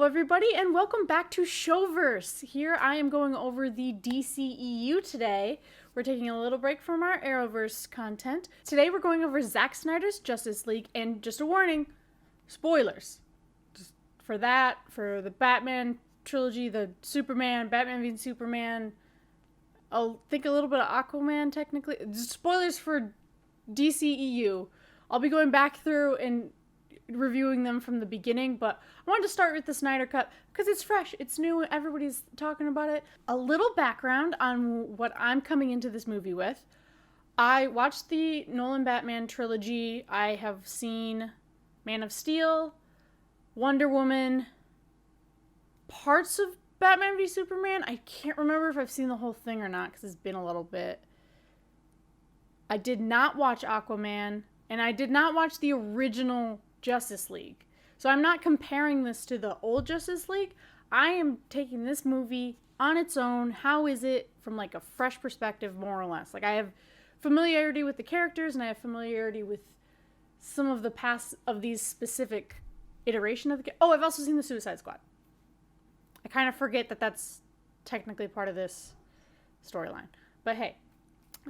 Hello everybody and welcome back to Showverse. Here I am going over the DCEU today. We're taking a little break from our Arrowverse content. Today we're going over Zack Snyder's Justice League, and just a warning, spoilers. Just for that, for the Batman trilogy, the Superman, Batman v Superman, I'll think a little bit of Aquaman technically. Just spoilers for DCEU. I'll be going back through and reviewing them from the beginning, but I wanted to start with the Snyder Cut because it's fresh, it's new, everybody's talking about it. A little background on what I'm coming into this movie with. I watched the Nolan Batman trilogy. I have seen Man of Steel, Wonder Woman, parts of Batman v Superman. I can't remember if I've seen the whole thing or not because it's been a little bit. I did not watch Aquaman, and I did not watch the original Justice League. So I'm not comparing this to the old Justice League. I am taking this movie on its own. How is it from like a fresh perspective, more or less? Like I have familiarity with the characters and I have familiarity with some of the past of these specific iteration of the... Oh, I've also seen the Suicide Squad. I kind of forget that that's technically part of this storyline. But hey,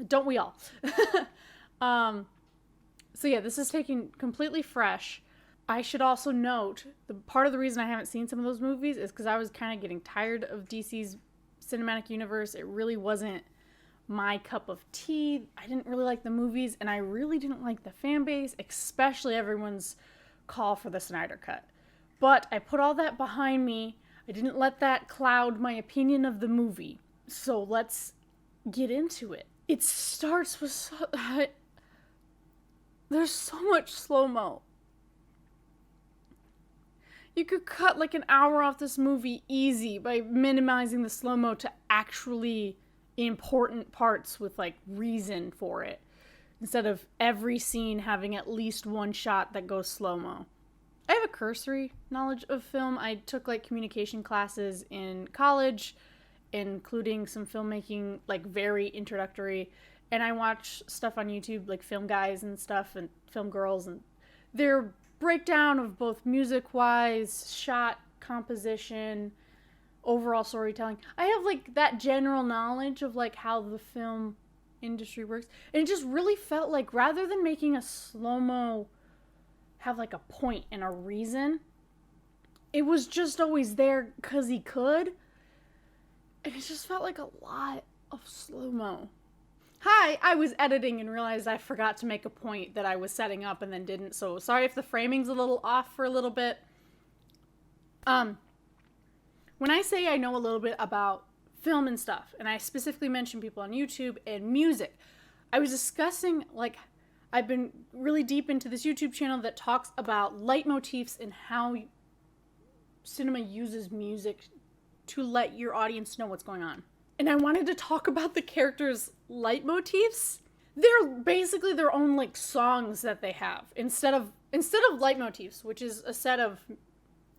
don't we all? So yeah, this is taken completely fresh. I should also note, the part of the reason I haven't seen some of those movies is because I was kind of getting tired of DC's cinematic universe. It really wasn't my cup of tea. I didn't really like the movies, and I really didn't like the fan base, especially everyone's call for the Snyder Cut. But I put all that behind me. I didn't let that cloud my opinion of the movie. So let's get into it. It starts with... There's so much slow-mo. You could cut like an hour off this movie easy by minimizing the slow-mo to actually important parts with like reason for it, instead of every scene having at least one shot that goes slow-mo. I have a cursory knowledge of film. I took like communication classes in college, including some filmmaking, like very introductory. And I watch stuff on YouTube, like Film Guys and stuff, and Film Girls, and their breakdown of both music-wise, shot, composition, overall storytelling. I have, like, that general knowledge of, like, how the film industry works. And it just really felt like, rather than making a slow-mo have, like, a point and a reason, it was just always there because he could. And it just felt like a lot of slow-mo. Hi, I was editing and realized I forgot to make a point that I was setting up and then didn't, so sorry if the framing's a little off for a little bit. When I say I know a little bit about film and stuff, and I specifically mention people on YouTube and music, I was discussing, like, I've been really deep into this YouTube channel that talks about leitmotifs and how cinema uses music to let your audience know what's going on. And I wanted to talk about the characters' leitmotifs. They're basically their own like songs that they have instead of leitmotifs, which is a set of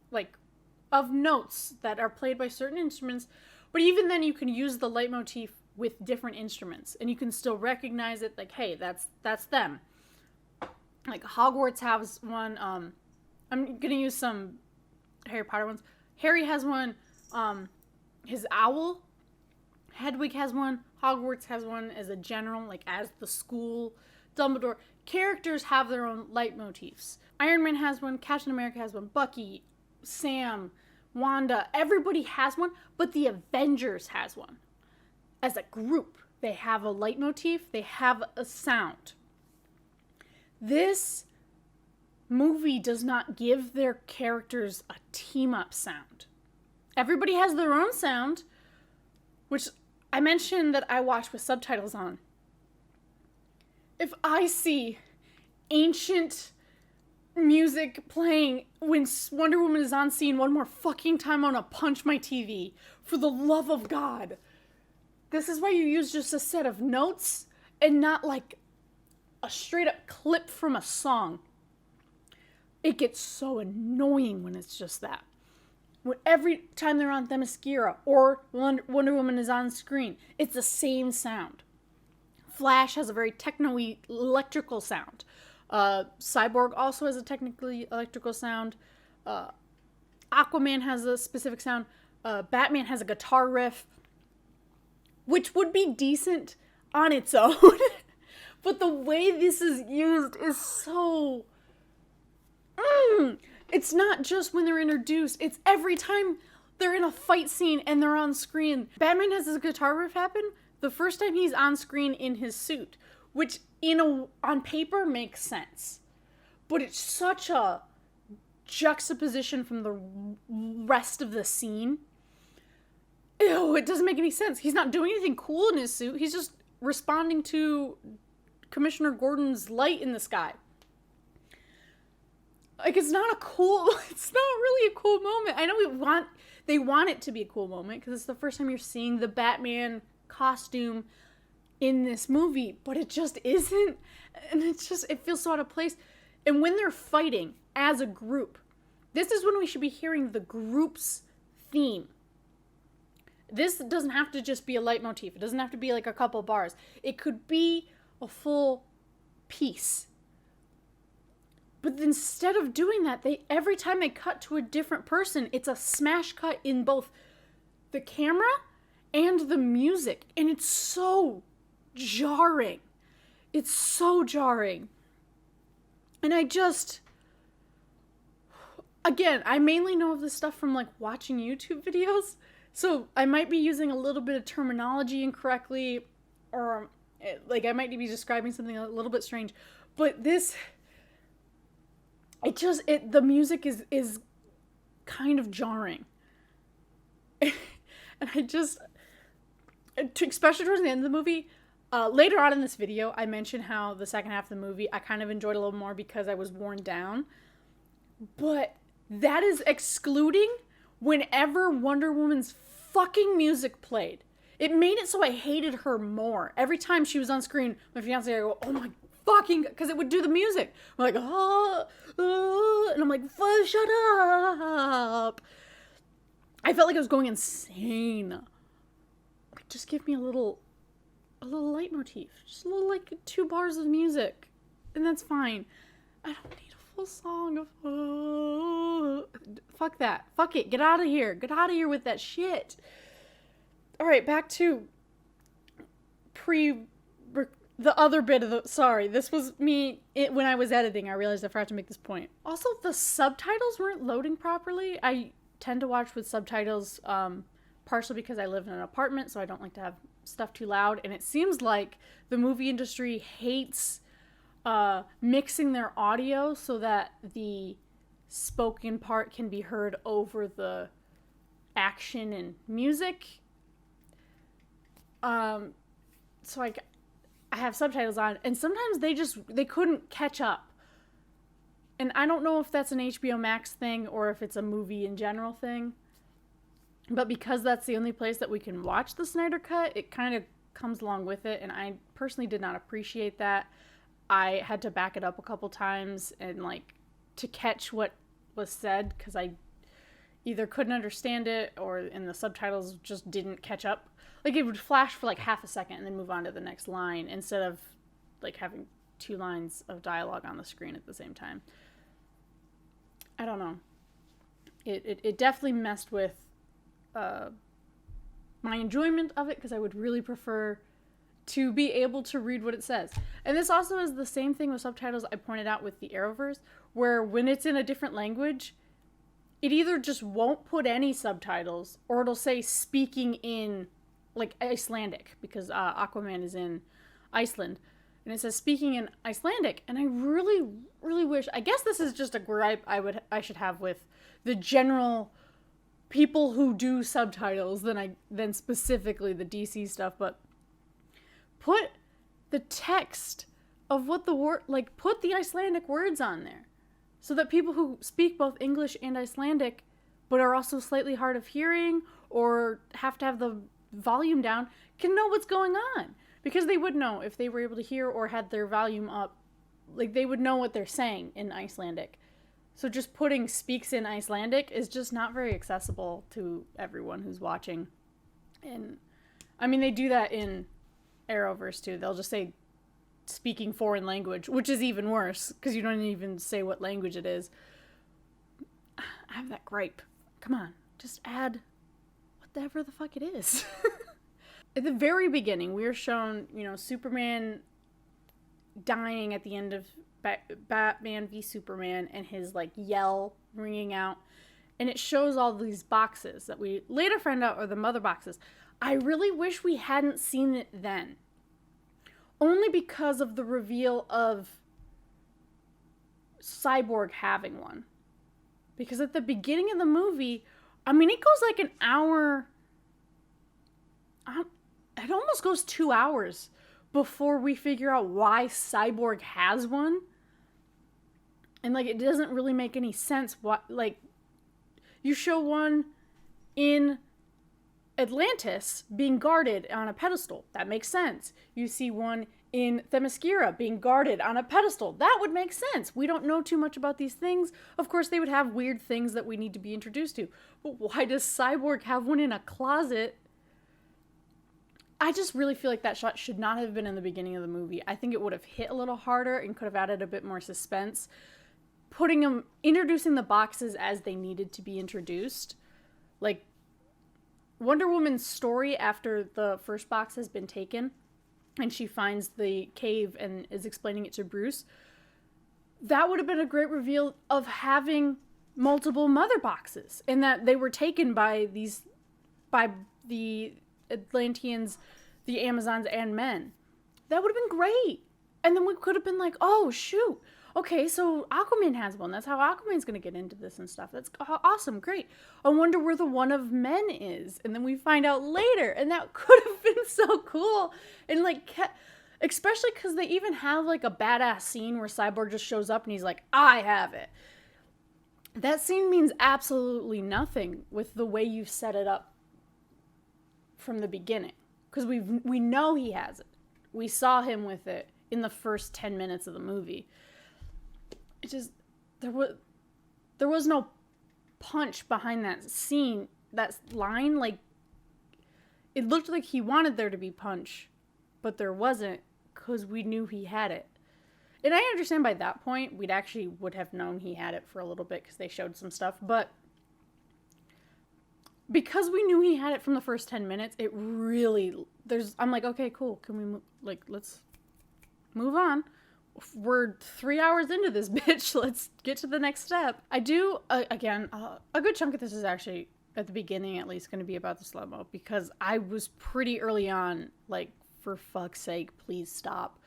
like of notes that are played by certain instruments. But even then, you can use the leitmotif with different instruments, and you can still recognize it. Like, hey, that's them. Like Hogwarts has one. I'm gonna use some Harry Potter ones. Harry has one. His owl. Hedwig has one, Hogwarts has one as a general, like as the school, Dumbledore. Characters have their own leitmotifs. Iron Man has one, Captain America has one, Bucky, Sam, Wanda, everybody has one, but the Avengers has one. As a group, they have a leitmotif, they have a sound. This movie does not give their characters a team-up sound. Everybody has their own sound, which I mentioned that I watch with subtitles on. If I see ancient music playing when Wonder Woman is on scene one more fucking time, I'm gonna punch my TV. For the love of God. This is why you use just a set of notes and not like a straight up clip from a song. It gets so annoying when it's just that. When every time they're on Themyscira or Wonder Woman is on screen, it's the same sound. Flash has a very techno-y electrical sound. Cyborg also has a technically electrical sound. Aquaman has a specific sound. Batman has a guitar riff, which would be decent on its own. But the way this is used is so... It's not just when they're introduced. It's every time they're in a fight scene and they're on screen. Batman has his guitar riff happen the first time he's on screen in his suit, which on paper makes sense. But it's such a juxtaposition from the rest of the scene. Ew, it doesn't make any sense. He's not doing anything cool in his suit. He's just responding to Commissioner Gordon's light in the sky. Like, it's not really a cool moment. I know they want it to be a cool moment because it's the first time you're seeing the Batman costume in this movie, but it just isn't. And it feels so out of place. And when they're fighting as a group, this is when we should be hearing the group's theme. This doesn't have to just be a leitmotif. It doesn't have to be like a couple bars. It could be a full piece. But instead of doing that, every time they cut to a different person, it's a smash cut in both the camera and the music. And it's so jarring. It's so jarring. And again, I mainly know of this stuff from like watching YouTube videos. So I might be using a little bit of terminology incorrectly, or like I might be describing something a little bit strange. But the music is kind of jarring. And especially towards the end of the movie, later on in this video, I mentioned how the second half of the movie I kind of enjoyed a little more because I was worn down. But that is excluding whenever Wonder Woman's fucking music played. It made it so I hated her more. Every time she was on screen, my fiance would go, oh my fucking, because it would do the music. I'm like, and I'm like, shut up. I felt like I was going insane. Like, just give me a little leitmotif. Just a little, like, 2 bars of music. And that's fine. I don't need a full song of, fuck that. Fuck it. Get out of here. Get out of here with that shit. Alright, back to the other bit of this was me, when I was editing, I realized I forgot to make this point. Also, the subtitles weren't loading properly. I tend to watch with subtitles, partially because I live in an apartment, so I don't like to have stuff too loud, and it seems like the movie industry hates mixing their audio so that the spoken part can be heard over the action and music. So I have subtitles on, and sometimes they couldn't catch up. And I don't know if that's an HBO Max thing or if it's a movie in general thing. But because that's the only place that we can watch the Snyder Cut, it kind of comes along with it, and I personally did not appreciate that. I had to back it up a couple times and like to catch what was said, because I either couldn't understand it or in the subtitles just didn't catch up. Like, it would flash for like half a second and then move on to the next line instead of like having 2 lines of dialogue on the screen at the same time. I don't know. It definitely messed with my enjoyment of it, because I would really prefer to be able to read what it says. And this also is the same thing with subtitles I pointed out with the Arrowverse, where when it's in a different language, it either just won't put any subtitles, or it'll say speaking in like Icelandic, because Aquaman is in Iceland, and it says speaking in Icelandic. And I really, really wish, I guess this is just a gripe I should have with the general people who do subtitles than specifically the DC stuff, but put the text of what the word, like, put the Icelandic words on there, so that people who speak both English and Icelandic, but are also slightly hard of hearing or have to have the volume down, can know what's going on. Because they would know if they were able to hear or had their volume up. Like, they would know what they're saying in Icelandic. So just putting speaks in Icelandic is just not very accessible to everyone who's watching. And, I mean, they do that in Arrowverse too. They'll just say speaking foreign language, which is even worse, because you don't even say what language it is. I have that gripe. Come on, just add whatever the fuck it is. At the very beginning, we are shown, Superman dying at the end of Batman v Superman and his, yell ringing out. And it shows all these boxes that we later find out are the mother boxes. I really wish we hadn't seen it then. Only because of the reveal of Cyborg having one. Because at the beginning of the movie, it goes an hour. It almost goes 2 hours before we figure out why Cyborg has one. And, it doesn't really make any sense. You show one in Atlantis being guarded on a pedestal. That makes sense. You see one in Themyscira being guarded on a pedestal. That would make sense. We don't know too much about these things. Of course, they would have weird things that we need to be introduced to. But why does Cyborg have one in a closet? I just really feel like that shot should not have been in the beginning of the movie. I think it would have hit a little harder and could have added a bit more suspense. Introducing the boxes as they needed to be introduced. Wonder Woman's story after the first box has been taken and she finds the cave and is explaining it to Bruce. That would have been a great reveal of having multiple mother boxes and that they were taken by the Atlanteans, the Amazons, and men. That would have been great. And then we could have been like, oh, shoot. Okay, so Aquaman has one. That's how Aquaman's going to get into this and stuff. That's awesome. Great. I wonder where the one of men is. And then we find out later. And that could have been so cool. And especially because they even have a badass scene where Cyborg just shows up and he's like, I have it. That scene means absolutely nothing with the way you set it up from the beginning. Because we know he has it. We saw him with it in the first 10 minutes of the movie. It just, there was no punch behind that scene, that line. It looked like he wanted there to be punch, but there wasn't because we knew he had it. And I understand by that point, would have known he had it for a little bit because they showed some stuff, but because we knew he had it from the first 10 minutes, it really, I'm like, okay, cool. Can we, let's move on. We're 3 hours into this bitch. Let's get to the next step. I do, again, a good chunk of this is actually, at the beginning at least, going to be about the slow-mo. Because I was pretty early on, for fuck's sake, please stop.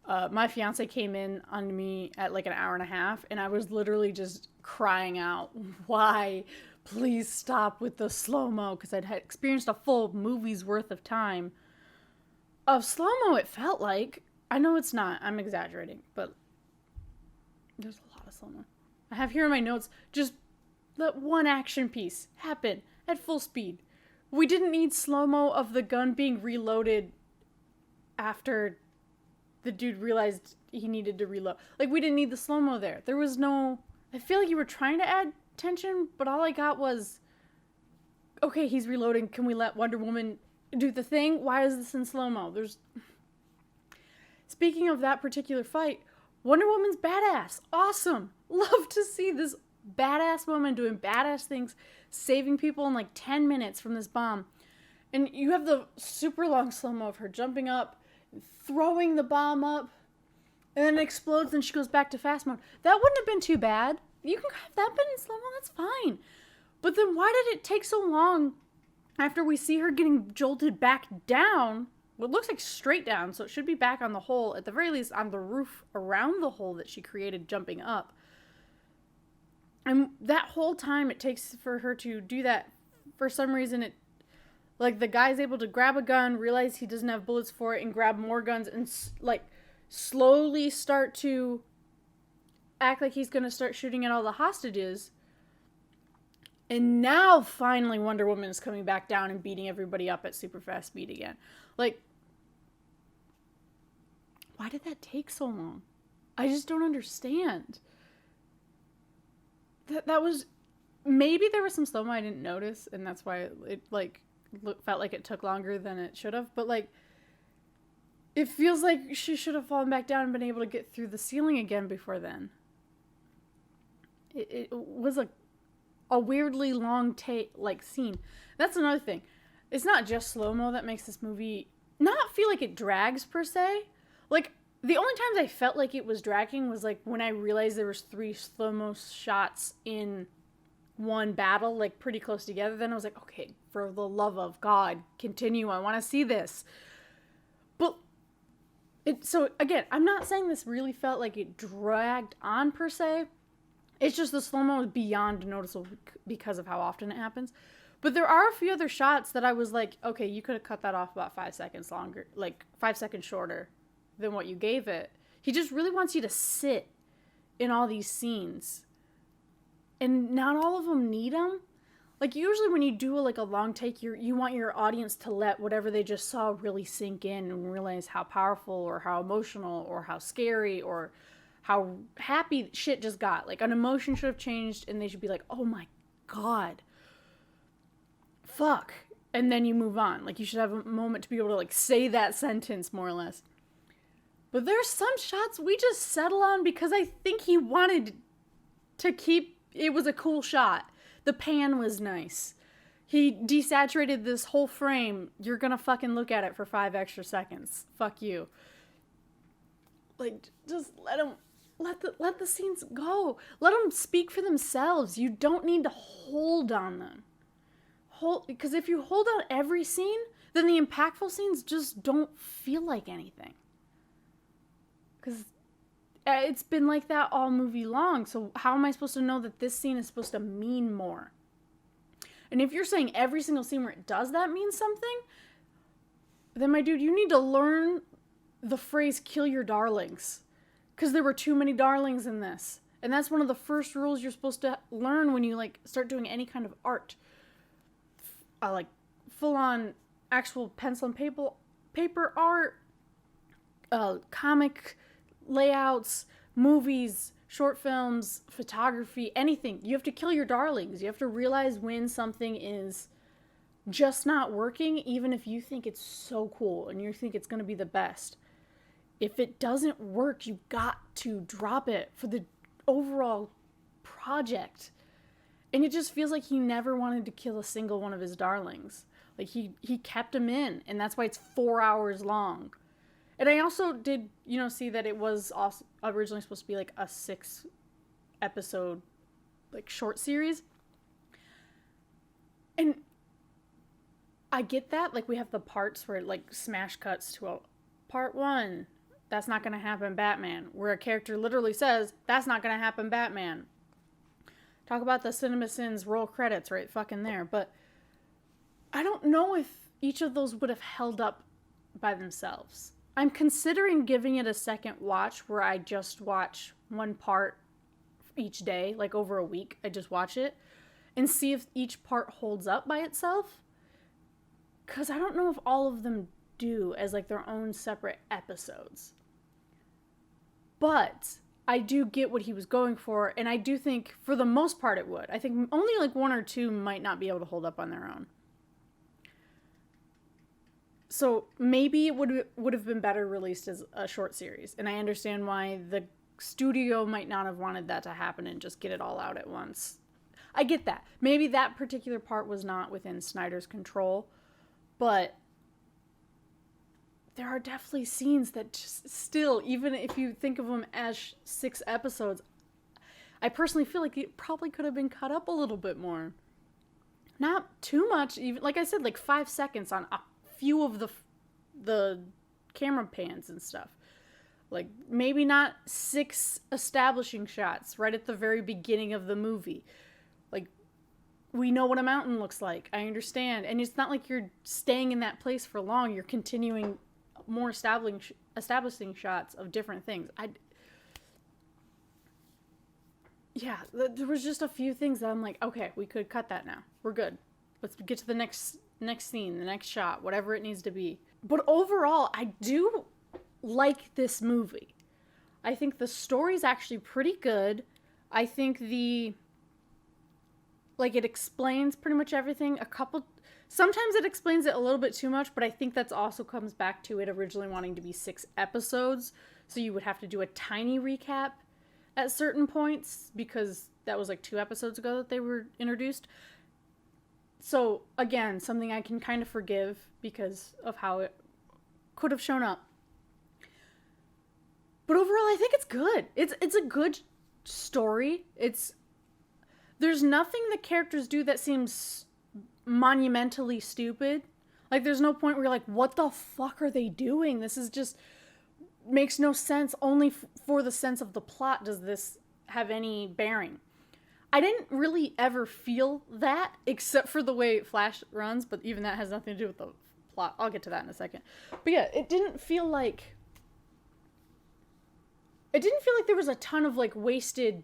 My fiance came in on me at an hour and a half. And I was literally just crying out, why? Please stop with the slow-mo. Because I'd experienced a full movie's worth of time of slow-mo, it felt like. I know it's not. I'm exaggerating, but there's a lot of slow-mo. I have here in my notes, just let one action piece happen at full speed. We didn't need slow-mo of the gun being reloaded after the dude realized he needed to reload. We didn't need the slow-mo there. There was no... I feel like you were trying to add tension, but all I got was, okay, he's reloading. Can we let Wonder Woman do the thing? Why is this in slow-mo? Speaking of that particular fight, Wonder Woman's badass. Awesome. Love to see this badass woman doing badass things, saving people in 10 minutes from this bomb. And you have the super long slow-mo of her jumping up, throwing the bomb up, and then it explodes and she goes back to fast mode. That wouldn't have been too bad. You can have that been in slow-mo, that's fine. But then why did it take so long after we see her getting jolted back down? Well, it looks like straight down, so it should be back on the hole, at the very least on the roof around the hole that she created jumping up. And that whole time it takes for her to do that, for some reason the guy's able to grab a gun, realize he doesn't have bullets for it, and grab more guns, and slowly start to act like he's going to start shooting at all the hostages. And now finally Wonder Woman is coming back down and beating everybody up at super fast speed again. Why did that take so long? I just don't understand. That was... Maybe there was some slow-mo I didn't notice, and that's why it felt like it took longer than it should have. But, it feels like she should have fallen back down and been able to get through the ceiling again before then. It was a a weirdly long scene. That's another thing. It's not just slow-mo that makes this movie not feel like it drags per se. Like, the only times I felt like it was dragging was like when I realized there was 3 slow-mo shots in one battle, like pretty close together. Then I was like, okay, for the love of God, continue. I want to see this. But so again, I'm not saying this really felt like it dragged on per se. It's just the slow-mo is beyond noticeable because of how often it happens. But there are a few other shots that I was like, okay, you could have cut that off about 5 seconds longer, like 5 seconds shorter than what you gave it. He just really wants you to sit in all these scenes. And not all of them need them. Like, usually when you do a long take, you want your audience to let whatever they just saw really sink in and realize how powerful or how emotional or how scary or how happy shit just got. Like, an emotion should have changed and they should be like, oh my God. Fuck. And then you move on. Like, you should have a moment to be able to, like, say that sentence, more or less. But there's some shots we just settle on because I think he wanted to keep... It was a cool shot. The pan was nice. He desaturated this whole frame. You're gonna fucking look at it for 5 extra seconds. Fuck you. Like, just let the scenes go. Let them speak for themselves. You don't need to hold on them. Because if you hold on every scene, then the impactful scenes just don't feel like anything. Because it's been like that all movie long. So how am I supposed to know that this scene is supposed to mean more? And if you're saying every single scene where it does that means something, then my dude, you need to learn the phrase kill your darlings. Because there were too many darlings in this. And that's one of the first rules you're supposed to learn when you start doing any kind of art. Full-on actual pencil and paper art, comic layouts, movies, short films, photography, anything. You have to kill your darlings. You have to realize when something is just not working, even if you think it's so cool and you think it's going to be the best. If it doesn't work, you got to drop it for the overall project. And it just feels like he never wanted to kill a single one of his darlings. Like, he kept them in, and that's why it's 4 hours long. And I also did, see that it was also originally supposed to be, like, a 6-episode, short series. And I get that. Like, we have the parts where it, smash cuts to a part 1. That's not going to happen, Batman. Where a character literally says, that's not going to happen, Batman. Talk about the CinemaSins roll credits right fucking there. But I don't know if each of those would have held up by themselves. I'm considering giving it a second watch where I just watch one part each day, over a week. I just watch it and see if each part holds up by itself. Because I don't know if all of them do as their own separate episodes. But I do get what he was going for, and I do think for the most part it would. I think only 1 or 2 might not be able to hold up on their own. So maybe it would have been better released as a short series, and I understand why the studio might not have wanted that to happen and just get it all out at once. I get that. Maybe that particular part was not within Snyder's control, but there are definitely scenes that just still, even if you think of them as 6 episodes, I personally feel like it probably could have been cut up a little bit more. Not too much, even, like I said, 5 seconds on a few of the camera pans and stuff. Maybe not 6 establishing shots right at the very beginning of the movie. We know what a mountain looks like. I understand. And it's not like you're staying in that place for long. You're continuing more establishing shots of different things. There was just a few things that I'm like, okay, we could cut that now. We're good. Let's get to the next scene, the next shot, whatever it needs to be. But overall, I do like this movie. I think the story's actually pretty good. I think it explains pretty much everything. Sometimes it explains it a little bit too much, but I think that's also comes back to it originally wanting to be 6 episodes. So you would have to do a tiny recap. at certain points because that was like 2 episodes ago that they were introduced. So, again, something I can kind of forgive because of how it could have shown up. But overall, I think it's good. It's a good story. There's nothing the characters do that seems monumentally stupid. Like, there's no point where you're like, what the fuck are they doing? This is just makes no sense. Only for the sense of the plot does this have any bearing. I didn't really ever feel that, except for the way Flash runs, but even that has nothing to do with the plot. I'll get to that in a second. But yeah, it didn't feel like there was a ton of, like, wasted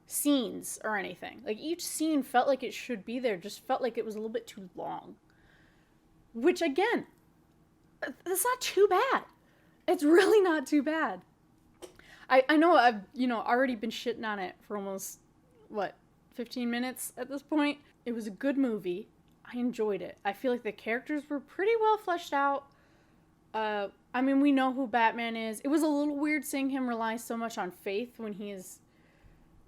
scenes or anything. Like, each scene felt like it should be there, just felt like it was a little bit too long. Which, again, that's not too bad. It's really not too bad. I know I've, already been shitting on it for almost, 15 minutes at this point. It was a good movie. I enjoyed it. I feel like the characters were pretty well fleshed out. We know who Batman is. It was a little weird seeing him rely so much on Faith when he is...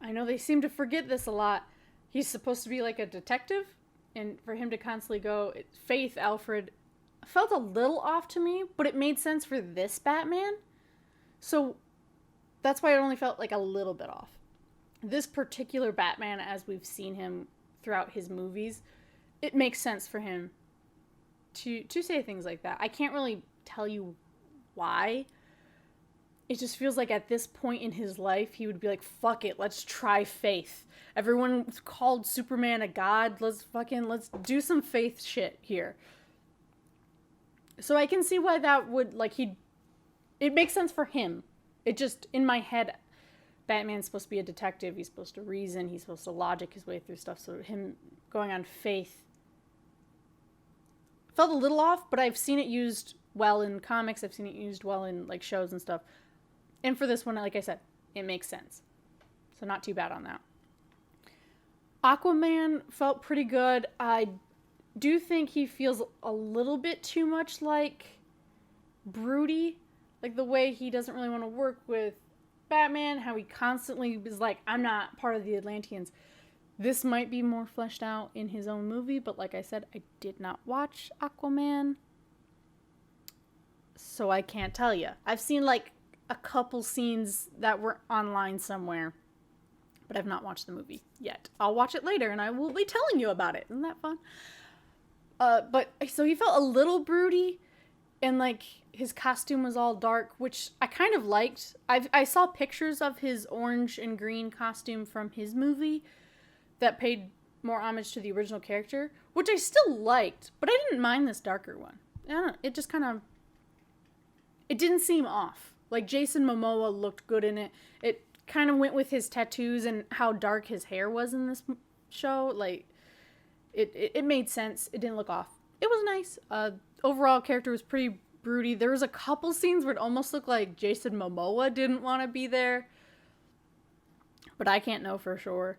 I know they seem to forget this a lot. He's supposed to be like a detective, and for him to constantly go, Faith, Alfred, felt a little off to me, but it made sense for this Batman. So that's why it only felt like a little bit off. This particular Batman, as we've seen him throughout his movies, it makes sense for him to say things like that. I can't really tell you why. It just feels like at this point in his life, he would be like, fuck it, let's try Faith. Everyone called Superman a god. Let's do some Faith shit here. So I can see why that would, it makes sense for him. It just, in my head, Batman's supposed to be a detective. He's supposed to reason. He's supposed to logic his way through stuff. So him going on Faith felt a little off, but I've seen it used well in comics. I've seen it used well in, like, shows and stuff. And for this one, like I said, it makes sense. So not too bad on that. Aquaman felt pretty good. I do think he feels a little bit too much like broody. Like the way he doesn't really want to work with Batman, how he constantly is like, I'm not part of the Atlanteans. This might be more fleshed out in his own movie, but like I said, I did not watch Aquaman, so I can't tell you. I've seen like a couple scenes that were online somewhere, but I've not watched the movie yet. I'll watch it later and I will be telling you about it. Isn't that fun? But so he felt a little broody, and like his costume was all dark, which I kind of liked. I saw pictures of his orange and green costume from his movie that paid more homage to the original character, which I still liked, but I didn't mind this darker one. I don't know, it just kind of, it didn't seem off. Like Jason Momoa looked good in it. It kind of went with his tattoos and how dark his hair was in this show. Like, it made sense. It didn't look off. It was nice. Overall, character was pretty broody. There was a couple scenes where it almost looked like Jason Momoa didn't want to be there, but I can't know for sure.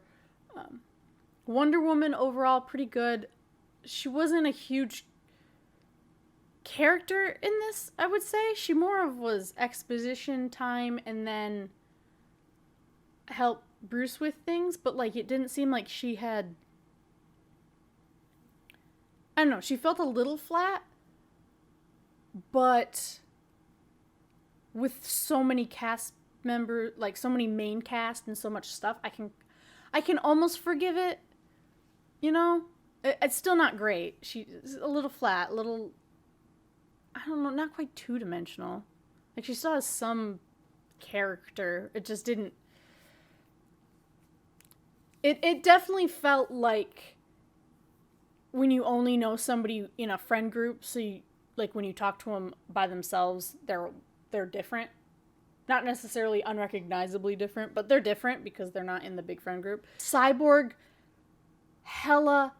Wonder Woman overall pretty good. She wasn't a huge character in this, I would say. She more of was exposition time and then help Bruce with things, but like it didn't seem like she had, I don't know, she felt a little flat, but with so many cast members, like so many main cast and so much stuff, I can almost forgive it, you know? It's still not great. She's a little flat, I don't know, not quite two-dimensional. Like, she still has some character. It just didn't... It definitely felt like when you only know somebody in a friend group, so you, like when you talk to them by themselves, they're different. Not necessarily unrecognizably different, but they're different because they're not in the big friend group. Cyborg, hella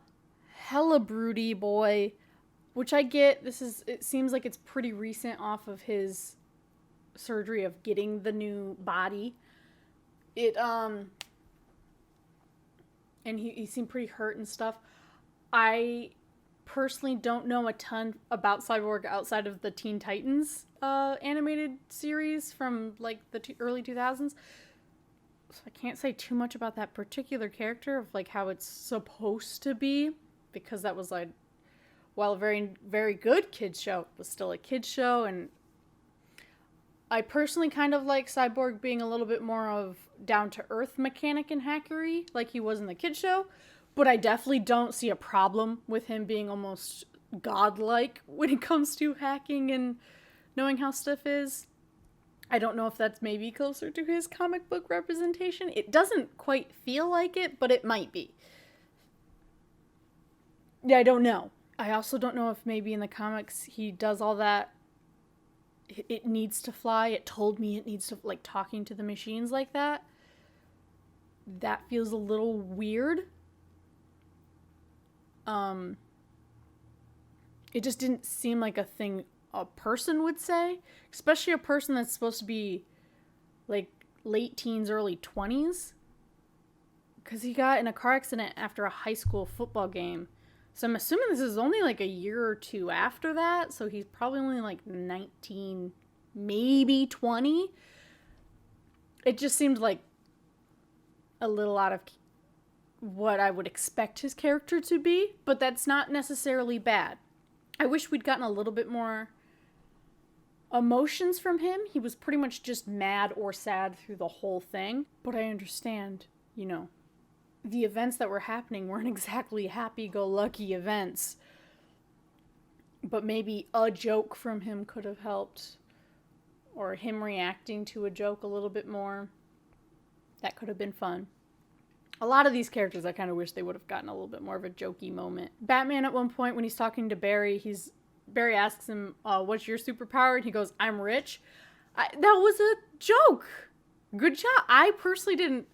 broody boy, which I get. It seems like it's pretty recent off of his surgery of getting the new body. And he seemed pretty hurt and stuff. I personally don't know a ton about Cyborg outside of the Teen Titans animated series from like the early 2000s. So I can't say too much about that particular character of like how it's supposed to be, because that was like, while a very, very good kids show, it was still a kids show. And I personally kind of like Cyborg being a little bit more of down-to-earth mechanic and hackery like he was in the kids show, but I definitely don't see a problem with him being almost godlike when it comes to hacking and knowing how stuff is. I don't know if that's maybe closer to his comic book representation. It doesn't quite feel like it, but it might be. Yeah, I don't know. I also don't know if maybe in the comics he does all that. It needs to fly. It told me it needs to, like, talking to the machines like that. That feels a little weird. It just didn't seem like a thing a person would say, especially a person that's supposed to be like late teens, early 20s, because he got in a car accident after a high school football game. So I'm assuming this is only like a year or two after that, so he's probably only like 19, maybe 20. It just seemed like a little out of what I would expect his character to be, but that's not necessarily bad. I wish we'd gotten a little bit more emotions from him. He was pretty much just mad or sad through the whole thing. But I understand, you know, the events that were happening weren't exactly happy-go-lucky events. But maybe a joke from him could have helped. Or him reacting to a joke a little bit more. That could have been fun. A lot of these characters, I kind of wish they would have gotten a little bit more of a jokey moment. Batman, at one point, when he's talking to Barry, Barry asks him, what's your superpower? And he goes, I'm rich. That was a joke. Good job. I personally didn't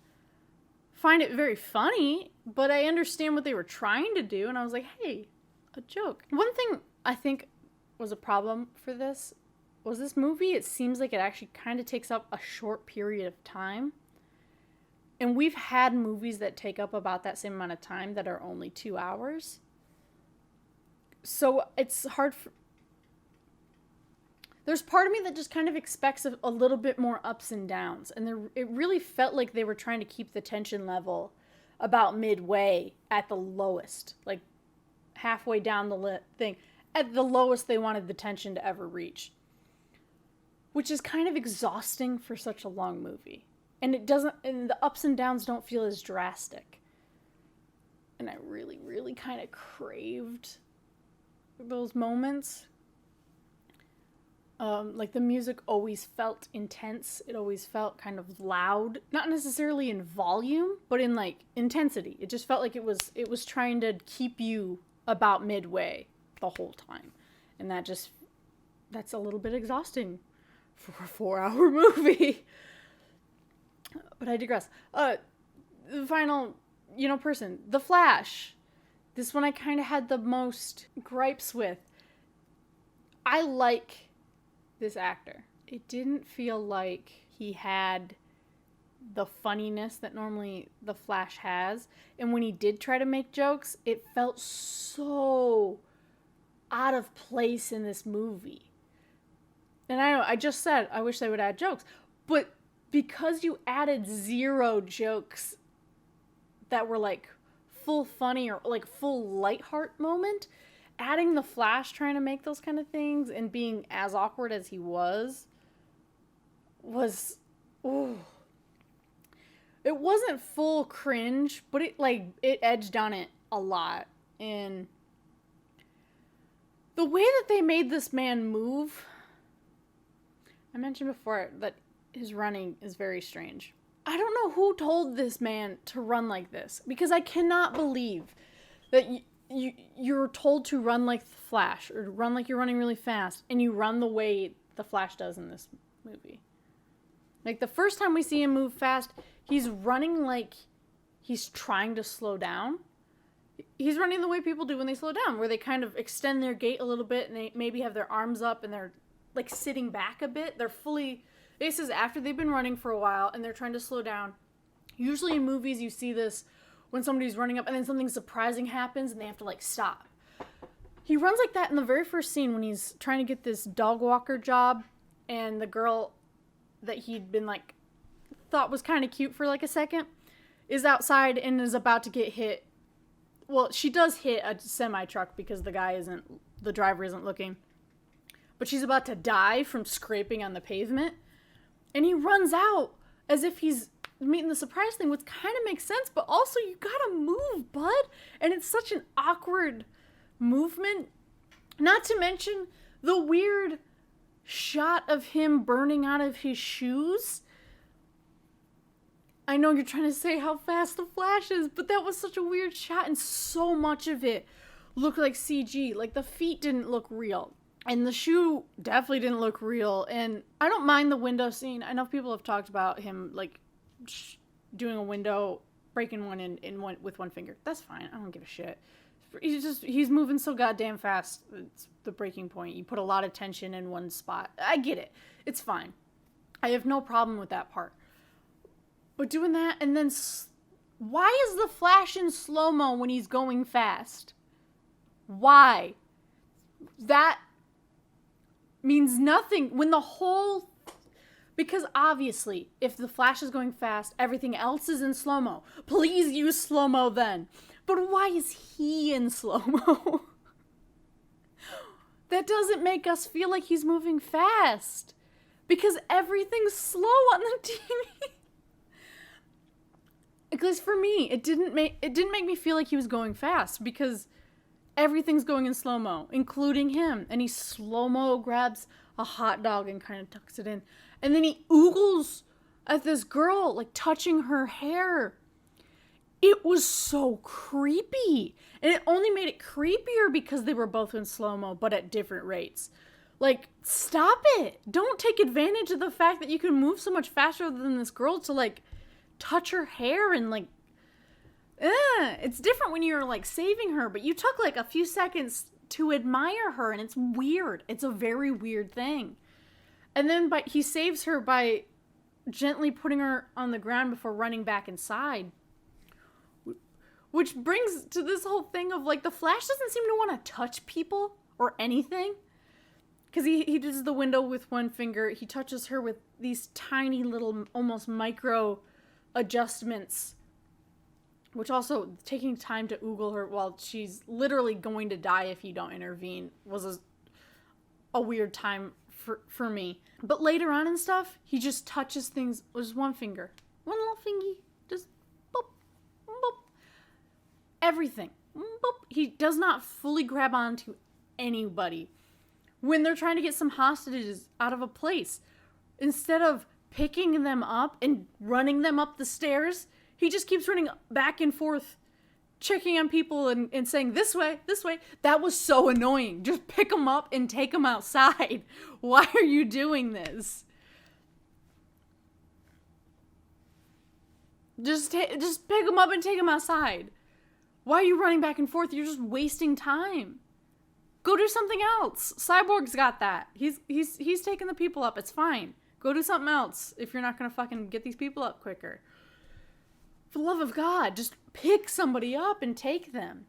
find it very funny, but I understand what they were trying to do. And I was like, hey, a joke. One thing I think was a problem for this was this movie. It seems like it actually kind of takes up a short period of time. And we've had movies that take up about that same amount of time that are only 2 hours. So it's hard there's part of me that just kind of expects a little bit more ups and downs. And it really felt like they were trying to keep the tension level about midway at the lowest. Like halfway down the thing. At the lowest they wanted the tension to ever reach. Which is kind of exhausting for such a long movie. And the ups and downs don't feel as drastic. And I really, really kind of craved those moments. Like the music always felt intense. It always felt kind of loud. Not necessarily in volume, but in like intensity. It just felt like it was trying to keep you about midway the whole time. And that's a little bit exhausting for a 4-hour movie. But I digress. The final, person, The Flash. This one I kind of had the most gripes with. I like this actor. It didn't feel like he had the funniness that normally The Flash has. And when he did try to make jokes, it felt so out of place in this movie. And I know, I just said, I wish they would add jokes. But because you added 0 jokes that were like full funny or like full lightheart moment, adding the Flash trying to make those kind of things and being as awkward as he was, ooh. It wasn't full cringe, but it edged on it a lot. And the way that they made this man move, I mentioned before that his running is very strange. I don't know who told this man to run like this, because I cannot believe that you're told to run like the Flash or run like you're running really fast, and you run the way the Flash does in this movie. Like the first time we see him move fast, he's running like he's trying to slow down. He's running the way people do when they slow down, where they kind of extend their gait a little bit and they maybe have their arms up and they're like sitting back a bit. This is after they've been running for a while and they're trying to slow down. Usually in movies you see this when somebody's running up and then something surprising happens and they have to like stop. He runs like that in the very first scene when he's trying to get this dog walker job, and the girl that he'd been like thought was kind of cute for like a second is outside and is about to get hit. Well, she does hit a semi-truck because the driver isn't looking. But she's about to die from scraping on the pavement. And he runs out as if he's meeting the surprise thing, which kind of makes sense, but also you gotta move, bud. And it's such an awkward movement. Not to mention the weird shot of him burning out of his shoes. I know you're trying to say how fast the Flash is, but that was such a weird shot, and so much of it looked like CG. Like, the feet didn't look real. And the shoe definitely didn't look real. And I don't mind the window scene. I know people have talked about him, like, doing a window, breaking one in one with one finger. That's fine. I don't give a shit. He's moving so goddamn fast. It's the breaking point. You put a lot of tension in one spot. I get it. It's fine. I have no problem with that part. But doing that, and then why is the Flash in slow-mo when he's going fast? Why? That means nothing when because obviously if the Flash is going fast, everything else is in slow-mo. Please use slow-mo then. But why is he in slow-mo? That doesn't make us feel like he's moving fast because everything's slow on the TV. At least for me, it didn't make me feel like he was going fast because everything's going in slow-mo, including him. And he slow-mo grabs a hot dog and kind of tucks it in. And then he oogles at this girl, like touching her hair. It was so creepy. And it only made it creepier because they were both in slow-mo, but at different rates. Like, stop it. Don't take advantage of the fact that you can move so much faster than this girl to, like, touch her hair and, like, it's different when you're, like, saving her, but you took, like, a few seconds to admire her, and it's weird. It's a very weird thing. And then he saves her by gently putting her on the ground before running back inside. Which brings to this whole thing of, like, the Flash doesn't seem to want to touch people or anything. Because he does the window with one finger. He touches her with these tiny little, almost micro adjustments. Which also, taking time to oogle her while she's literally going to die if you don't intervene was a weird time for me. But later on and stuff, he just touches things with just one finger. One little fingy. Just boop, boop. Everything. Boop. He does not fully grab onto anybody. When they're trying to get some hostages out of a place, instead of picking them up and running them up the stairs, he just keeps running back and forth, checking on people and saying, this way, this way. That was so annoying. Just pick them up and take them outside. Why are you doing this? Just pick them up and take them outside. Why are you running back and forth? You're just wasting time. Go do something else. Cyborg's got that. He's taking the people up. It's fine. Go do something else if you're not going to fucking get these people up quicker. For the love of God, just pick somebody up and take them.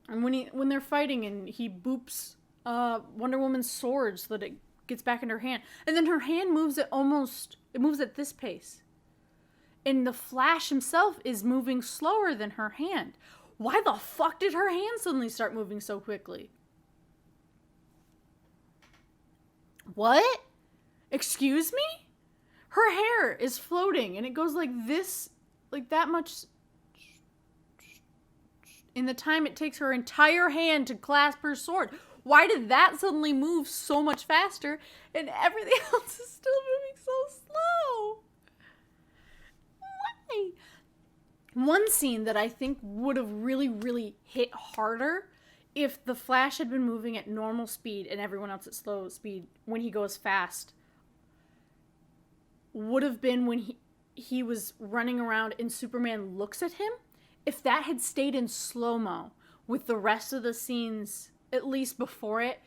And when they're fighting and he boops Wonder Woman's sword so that it gets back in her hand. And then her hand moves at this pace. And the Flash himself is moving slower than her hand. Why the fuck did her hand suddenly start moving so quickly? What? Excuse me? Her hair is floating and it goes like this, like that much in the time it takes her entire hand to clasp her sword. Why did that suddenly move so much faster and everything else is still moving so slow? Why? One scene that I think would have really, really hit harder if the Flash had been moving at normal speed and everyone else at slow speed when he goes fast would have been when he was running around and Superman looks at him. If that had stayed in slow-mo with the rest of the scenes, at least before it,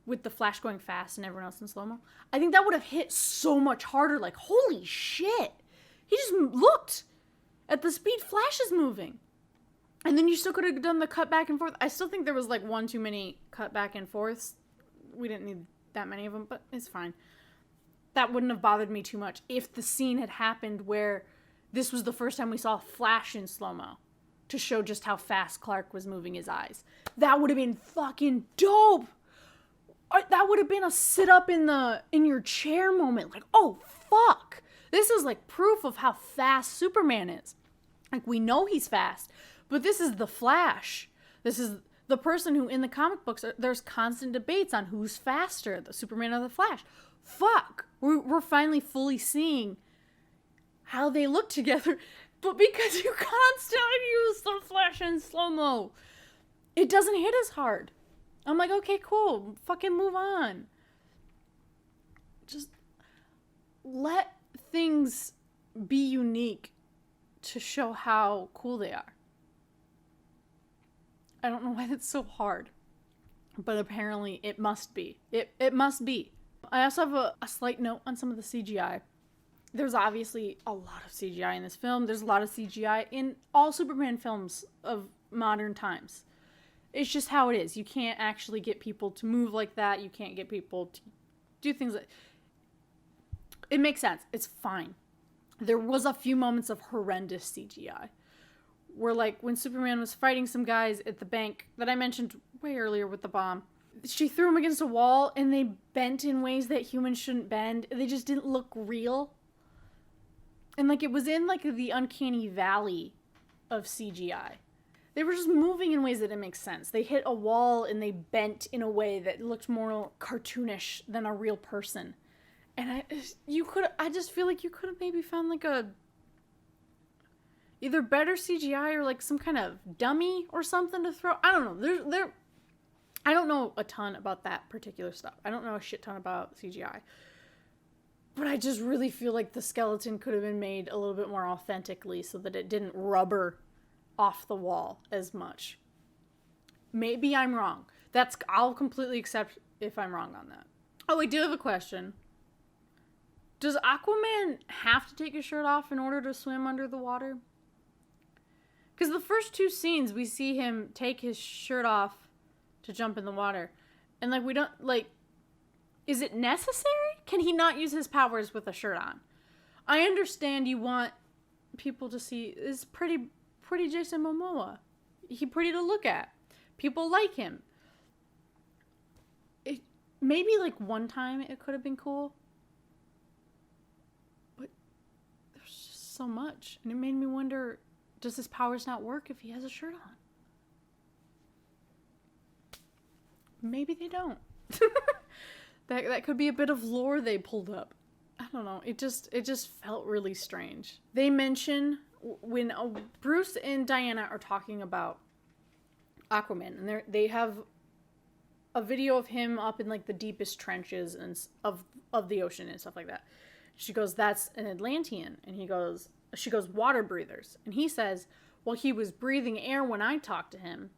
with the Flash going fast and everyone else in slow-mo, I think that would have hit so much harder. Like, holy shit. He just looked at the speed Flash is moving. And then you still could have done the cut back and forth. I still think there was like one too many cut back and forths. We didn't need that many of them, but it's fine. that wouldn't have bothered me too much if the scene had happened where this was the first time we saw a flash in slow-mo to show just how fast Clark was moving his eyes. That would have been fucking dope. That would have been a sit up in your chair moment. Like, oh, fuck. This is like proof of how fast Superman is. Like, we know he's fast, but this is the Flash. This is the person who, in the comic books, there's constant debates on who's faster, the Superman or the Flash. Fuck. We're finally fully seeing how they look together, but because you constantly use the Flash in slow-mo, it doesn't hit as hard. I'm like, okay, cool. Fucking move on. Just let things be unique to show how cool they are. I don't know why that's so hard, but apparently it must be. It must be. I also have a slight note on some of the CGI. There's obviously a lot of CGI in this film. There's a lot of CGI in all Superman films of modern times. It's just how it is. You can't actually get people to move like that. You can't get people to do things like... It makes sense. It's fine. There was a few moments of horrendous CGI. Where, like, when Superman was fighting some guys at the bank that I mentioned way earlier with the bomb, she threw him against a wall and they bent in ways that humans shouldn't bend. They just didn't look real. And, like, it was in, like, the uncanny valley of CGI. They were just moving in ways that didn't make sense. They hit a wall and they bent in a way that looked more cartoonish than a real person. And I just feel like you could have maybe found like either better CGI or like some kind of dummy or something to throw. I don't know. I don't know a ton about that particular stuff. I don't know a shit ton about CGI. But I just really feel like the skeleton could have been made a little bit more authentically so that it didn't rubber off the wall as much. Maybe I'm wrong. I'll completely accept if I'm wrong on that. Oh, I do have a question. Does Aquaman have to take his shirt off in order to swim under the water? Because the first two scenes, we see him take his shirt off to jump in the water. And, like, we don't, like... Is it necessary? Can he not use his powers with a shirt on? I understand you want people to see... Is pretty Jason Momoa. He's pretty to look at. People like him. Maybe, like, one time it could have been cool. But there's just so much. And it made me wonder, does his powers not work if he has a shirt on? Maybe they don't. That could be a bit of lore they pulled up. I don't know. It just felt really strange. They mention when Bruce and Diana are talking about Aquaman, and they have a video of him up in like the deepest trenches and of the ocean and stuff like that. She goes, "That's an Atlantean," and she goes, "Water breathers," and he says, "Well, he was breathing air when I talked to him,"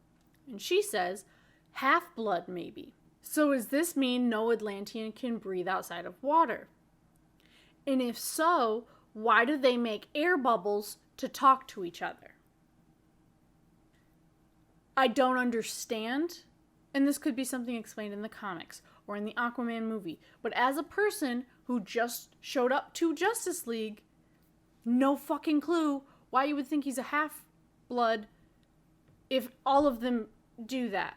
and she says, "Half-blood maybe." So does this mean no Atlantean can breathe outside of water? And if so, why do they make air bubbles to talk to each other? I don't understand, and this could be something explained in the comics or in the Aquaman movie, but as a person who just showed up to Justice League, no fucking clue why you would think he's a half-blood if all of them do that.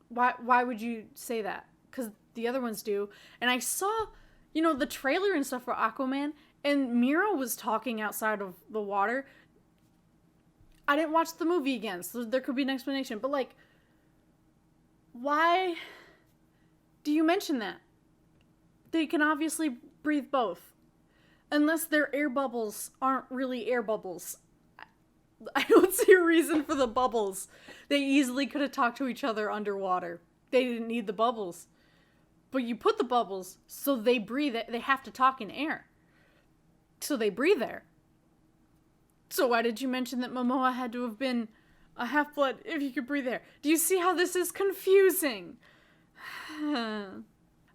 Why would you say that? Because the other ones do. And I saw, the trailer and stuff for Aquaman, and Mira was talking outside of the water. I didn't watch the movie again, so there could be an explanation. But, like, why do you mention that? They can obviously breathe both. Unless their air bubbles aren't really air bubbles. I don't see a reason for the bubbles. They easily could have talked to each other underwater. They didn't need the bubbles. But you put the bubbles so they breathe it. They have to talk in air. So they breathe air. So why did you mention that Momoa had to have been a half-blood if he could breathe air? Do you see how this is confusing? Do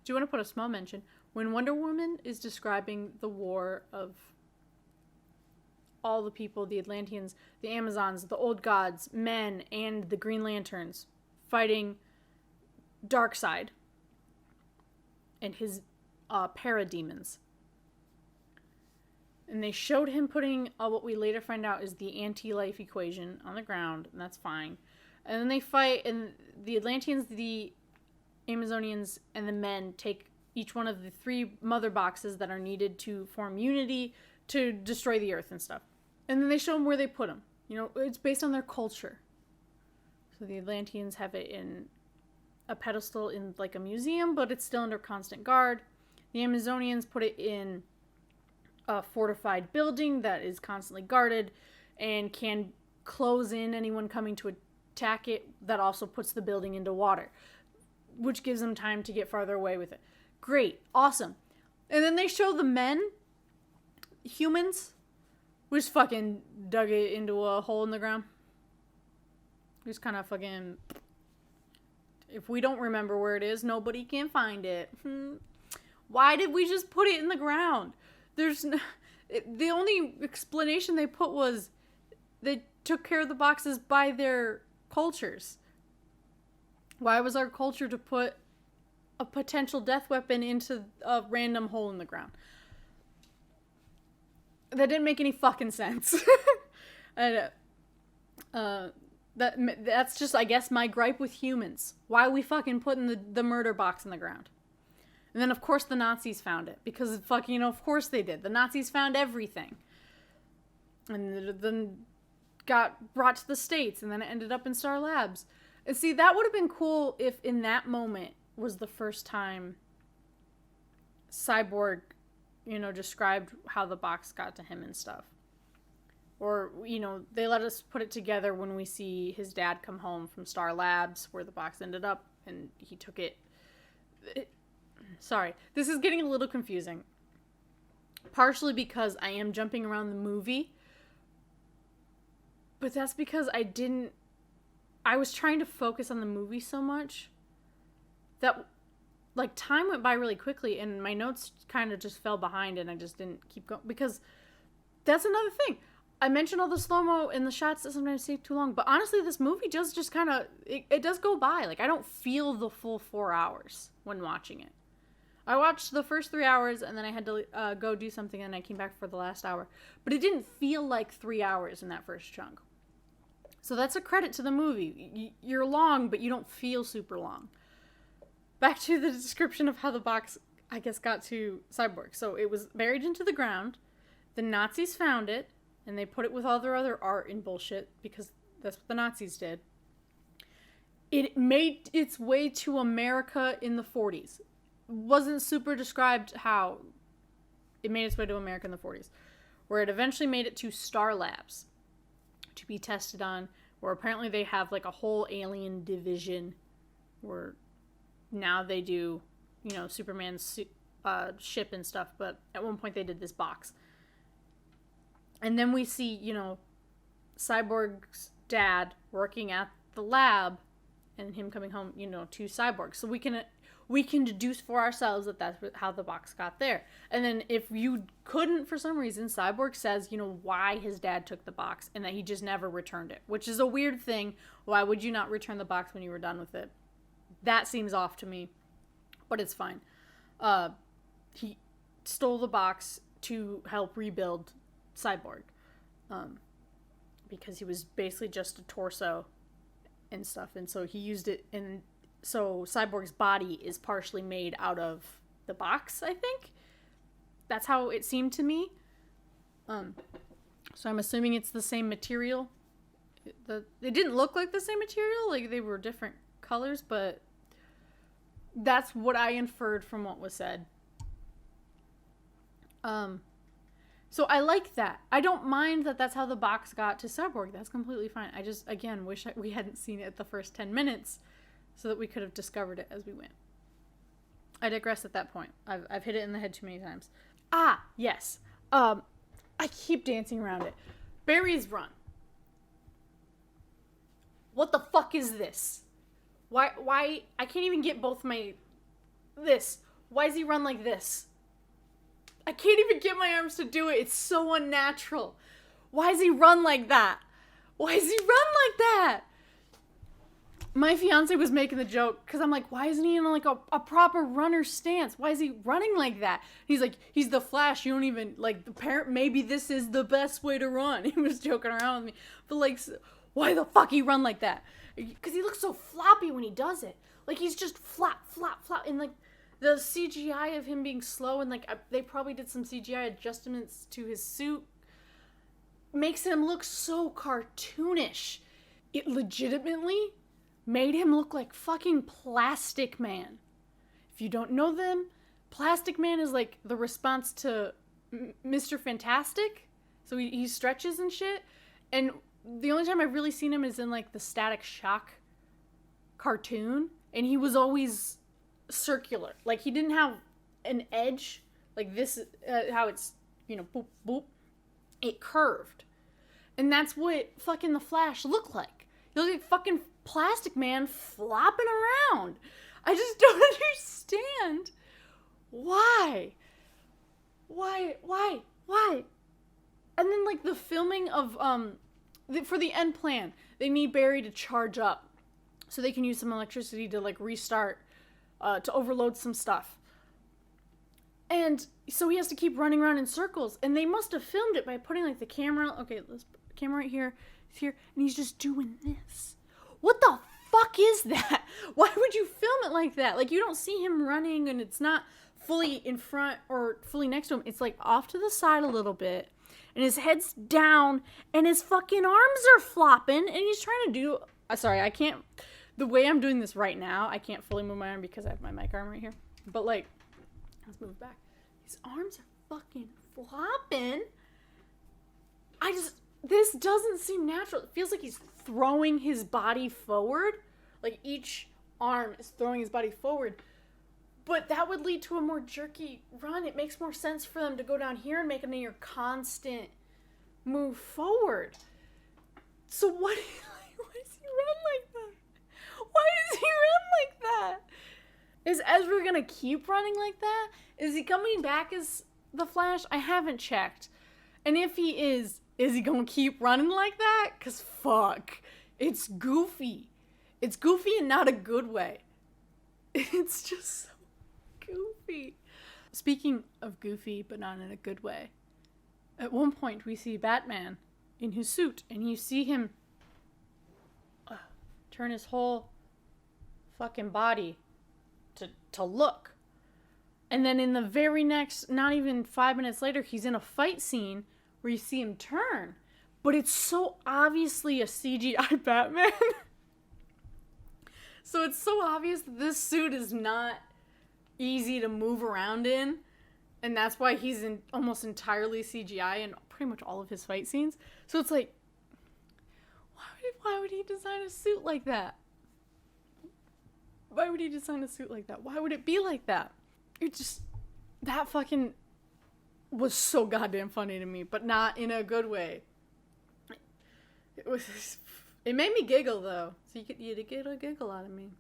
you want to put a small mention? When Wonder Woman is describing the war of all the people, the Atlanteans, the Amazons, the old gods, men, and the Green Lanterns fighting Darkseid, and his parademons. And they showed him putting what we later find out is the anti-life equation on the ground, and that's fine. And then they fight, and the Atlanteans, the Amazonians, and the men take each one of the 3 mother boxes that are needed to form unity to destroy the Earth and stuff. And then they show them where they put them. You know, it's based on their culture. So the Atlanteans have it in a pedestal in like a museum, but it's still under constant guard. The Amazonians put it in a fortified building that is constantly guarded and can close in anyone coming to attack it. That also puts the building into water, which gives them time to get farther away with it. Great. Awesome. And then they show the men, humans, we just fucking dug it into a hole in the ground. Just kind of fucking... If we don't remember where it is, nobody can find it. Why did we just put it in the ground? There's no... The only explanation they put was they took care of the boxes by their cultures. Why was our culture to put a potential death weapon into a random hole in the ground? That didn't make any fucking sense. And, that's just, I guess, my gripe with humans. Why are we fucking putting the murder box in the ground? And then, of course, the Nazis found it. Because, fucking, you know, of course they did. The Nazis found everything. And then got brought to the States. And then it ended up in Star Labs. And see, that would have been cool if in that moment was the first time Cyborg, you know, described how the box got to him and stuff. Or, you know, they let us put it together when we see his dad come home from Star Labs, where the box ended up, and he took it. Sorry, this is getting a little confusing. Partially because I am jumping around the movie, but that's because I was trying to focus on the movie so much that, like, time went by really quickly, and my notes kind of just fell behind, and I just didn't keep going, because that's another thing. I mentioned all the slow-mo and the shots that sometimes take too long, but honestly, this movie does just kind of, it does go by. Like, I don't feel the full 4 hours when watching it. I watched the first 3 hours, and then I had to go do something, and I came back for the last hour. But it didn't feel like 3 hours in that first chunk. So that's a credit to the movie. You're long, but you don't feel super long. Back to the description of how the box, I guess, got to Cyborg. So it was buried into the ground. The Nazis found it, and they put it with all their other art and bullshit, because that's what the Nazis did. It made its way to America in the 40s. Wasn't super described how it made its way to America in the 40s. Where it eventually made it to Star Labs to be tested on, where apparently they have like a whole alien division where now they do, you know, Superman's ship and stuff, but at one point they did this box. And then we see, you know, Cyborg's dad working at the lab and him coming home, you know, to Cyborg. So we can deduce for ourselves that that's how the box got there. And then if you couldn't, for some reason, Cyborg says, you know, why his dad took the box and that he just never returned it, which is a weird thing. Why would you not return the box when you were done with it? That seems off to me, but it's fine. He stole the box to help rebuild Cyborg, because he was basically just a torso and stuff, and so he used it, and so Cyborg's body is partially made out of the box, I think. That's how it seemed to me. So I'm assuming it's the same material. It didn't look like the same material, like they were different colors, but that's what I inferred from what was said. So I like that. I don't mind that that's how the box got to Cyborg. That's completely fine. I just, again, wish we hadn't seen it the first 10 minutes so that we could have discovered it as we went. I digress at that point. I've hit it in the head too many times. Ah, yes. I keep dancing around it. Barry's run. What the fuck is this? Why? I can't even get both my... This. Why does he run like this? I can't even get my arms to do it. It's so unnatural. Why does he run like that? Why does he run like that? My fiance was making the joke because I'm like, why isn't he in like a proper runner stance? Why is he running like that? He's like, he's the Flash. You don't even like the parent. Maybe this is the best way to run. He was joking around with me, but like, why the fuck he run like that? Because he looks so floppy when he does it. Like he's just flap, flap, flap, and like the CGI of him being slow and like they probably did some CGI adjustments to his suit makes him look so cartoonish. It legitimately made him look like fucking Plastic Man. If you don't know them, Plastic Man is like the response to Mr. Fantastic. So he stretches and shit. And the only time I've really seen him is in like the Static Shock cartoon. And he was always circular. Like he didn't have an edge. Like this, how it's, you know, boop, boop. It curved. And that's what fucking the Flash looked like. He looked like fucking Plastic Man flopping around. I just don't understand. Why? And then like the filming of, for the end plan, they need Barry to charge up so they can use some electricity to like restart, to overload some stuff. And so he has to keep running around in circles, and they must have filmed it by putting like the camera, okay, let's put the camera right here, it's here, and he's just doing this. What the fuck is that? Why would you film it like that? Like you don't see him running and it's not fully in front or fully next to him. It's like off to the side a little bit, and his head's down, and his fucking arms are flopping, and he's trying to do, sorry, I can't, the way I'm doing this right now, I can't fully move my arm because I have my mic arm right here, but like, let's move back. His arms are fucking flopping. This doesn't seem natural. It feels like he's throwing his body forward. Like each arm is throwing his body forward. But that would lead to a more jerky run. It makes more sense for them to go down here and make a near constant move forward. So why does he run like that? Why does he run like that? Is Ezra gonna keep running like that? Is he coming back as the Flash? I haven't checked. And if he is he gonna keep running like that? Cause fuck, it's goofy. It's goofy in not a good way. It's just so goofy. Speaking of goofy, but not in a good way, at one point we see Batman in his suit, and you see him turn his whole fucking body to look. And then in the very next, not even 5 minutes later, he's in a fight scene where you see him turn. But it's so obviously a CGI Batman. So it's so obvious that this suit is not easy to move around in. And that's why he's in almost entirely CGI in pretty much all of his fight scenes. So it's like, why would he design a suit like that? Why would he design a suit like that? Why would it be like that? It just, that fucking was so goddamn funny to me, but not in a good way. It made me giggle though. So you get a giggle out of me.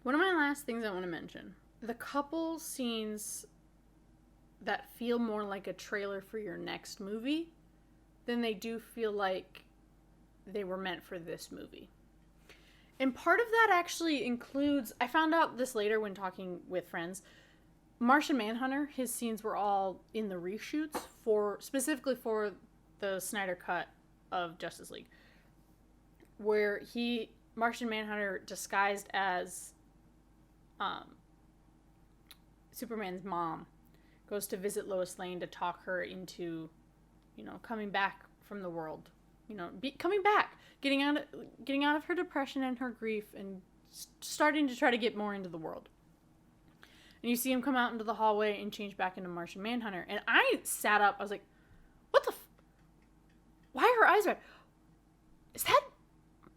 One of my last things I want to mention. The couple scenes that feel more like a trailer for your next movie than they do feel like they were meant for this movie. And part of that actually includes, I found out this later when talking with friends, Martian Manhunter, his scenes were all in the reshoots specifically for the Snyder cut of Justice League, where Martian Manhunter disguised as Superman's mom goes to visit Lois Lane to talk her into, coming back from the world, coming back, getting out of her depression and her grief and starting to try to get more into the world. And you see him come out into the hallway and change back into Martian Manhunter. And I sat up. I was like, what the why are her eyes red? Is that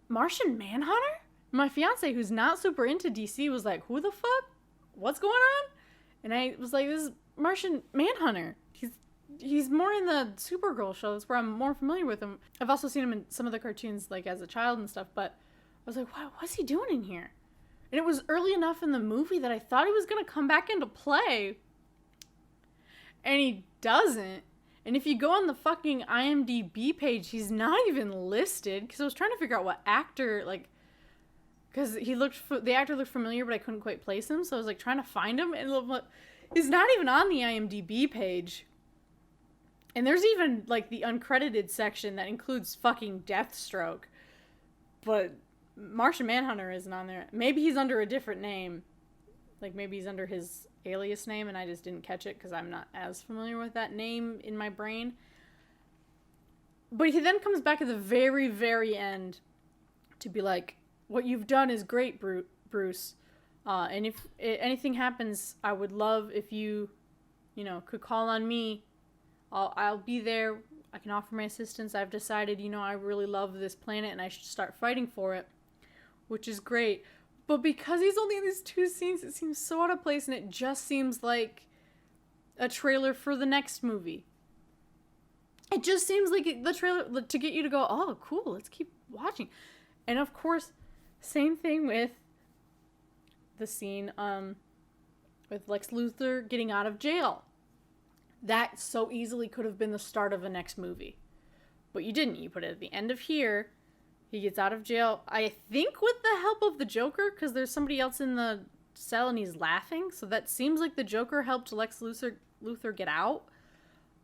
Martian Manhunter? My fiance, who's not super into DC, was like, who the fuck? What's going on? And I was like, this is Martian Manhunter. He's more in the Supergirl show. That's where I'm more familiar with him. I've also seen him in some of the cartoons, like, as a child and stuff. But I was like, what's he doing in here? And it was early enough in the movie that I thought he was going to come back into play. And he doesn't. And if you go on the fucking IMDb page, he's not even listed. Because I was trying to figure out what actor, because the actor looked familiar, but I couldn't quite place him, so I was like trying to find him, and he's not even on the IMDb page. And there's even like the uncredited section that includes fucking Deathstroke, but Martian Manhunter isn't on there. Maybe he's under a different name, like maybe he's under his alias name, and I just didn't catch it because I'm not as familiar with that name in my brain. But he then comes back at the very, very end to be like, what you've done is great, Bruce. And if anything happens, I would love if you could call on me. I'll be there. I can offer my assistance. I've decided, I really love this planet and I should start fighting for it, which is great. But because he's only in these 2 scenes, it seems so out of place, and it just seems like a trailer for the next movie. It just seems like the trailer to get you to go, oh, cool, let's keep watching. And of course, same thing with the scene with Lex Luthor getting out of jail. That so easily could have been the start of the next movie. But you didn't. You put it at the end of here. He gets out of jail, I think with the help of the Joker, because there's somebody else in the cell and he's laughing. So that seems like the Joker helped Lex Luthor get out.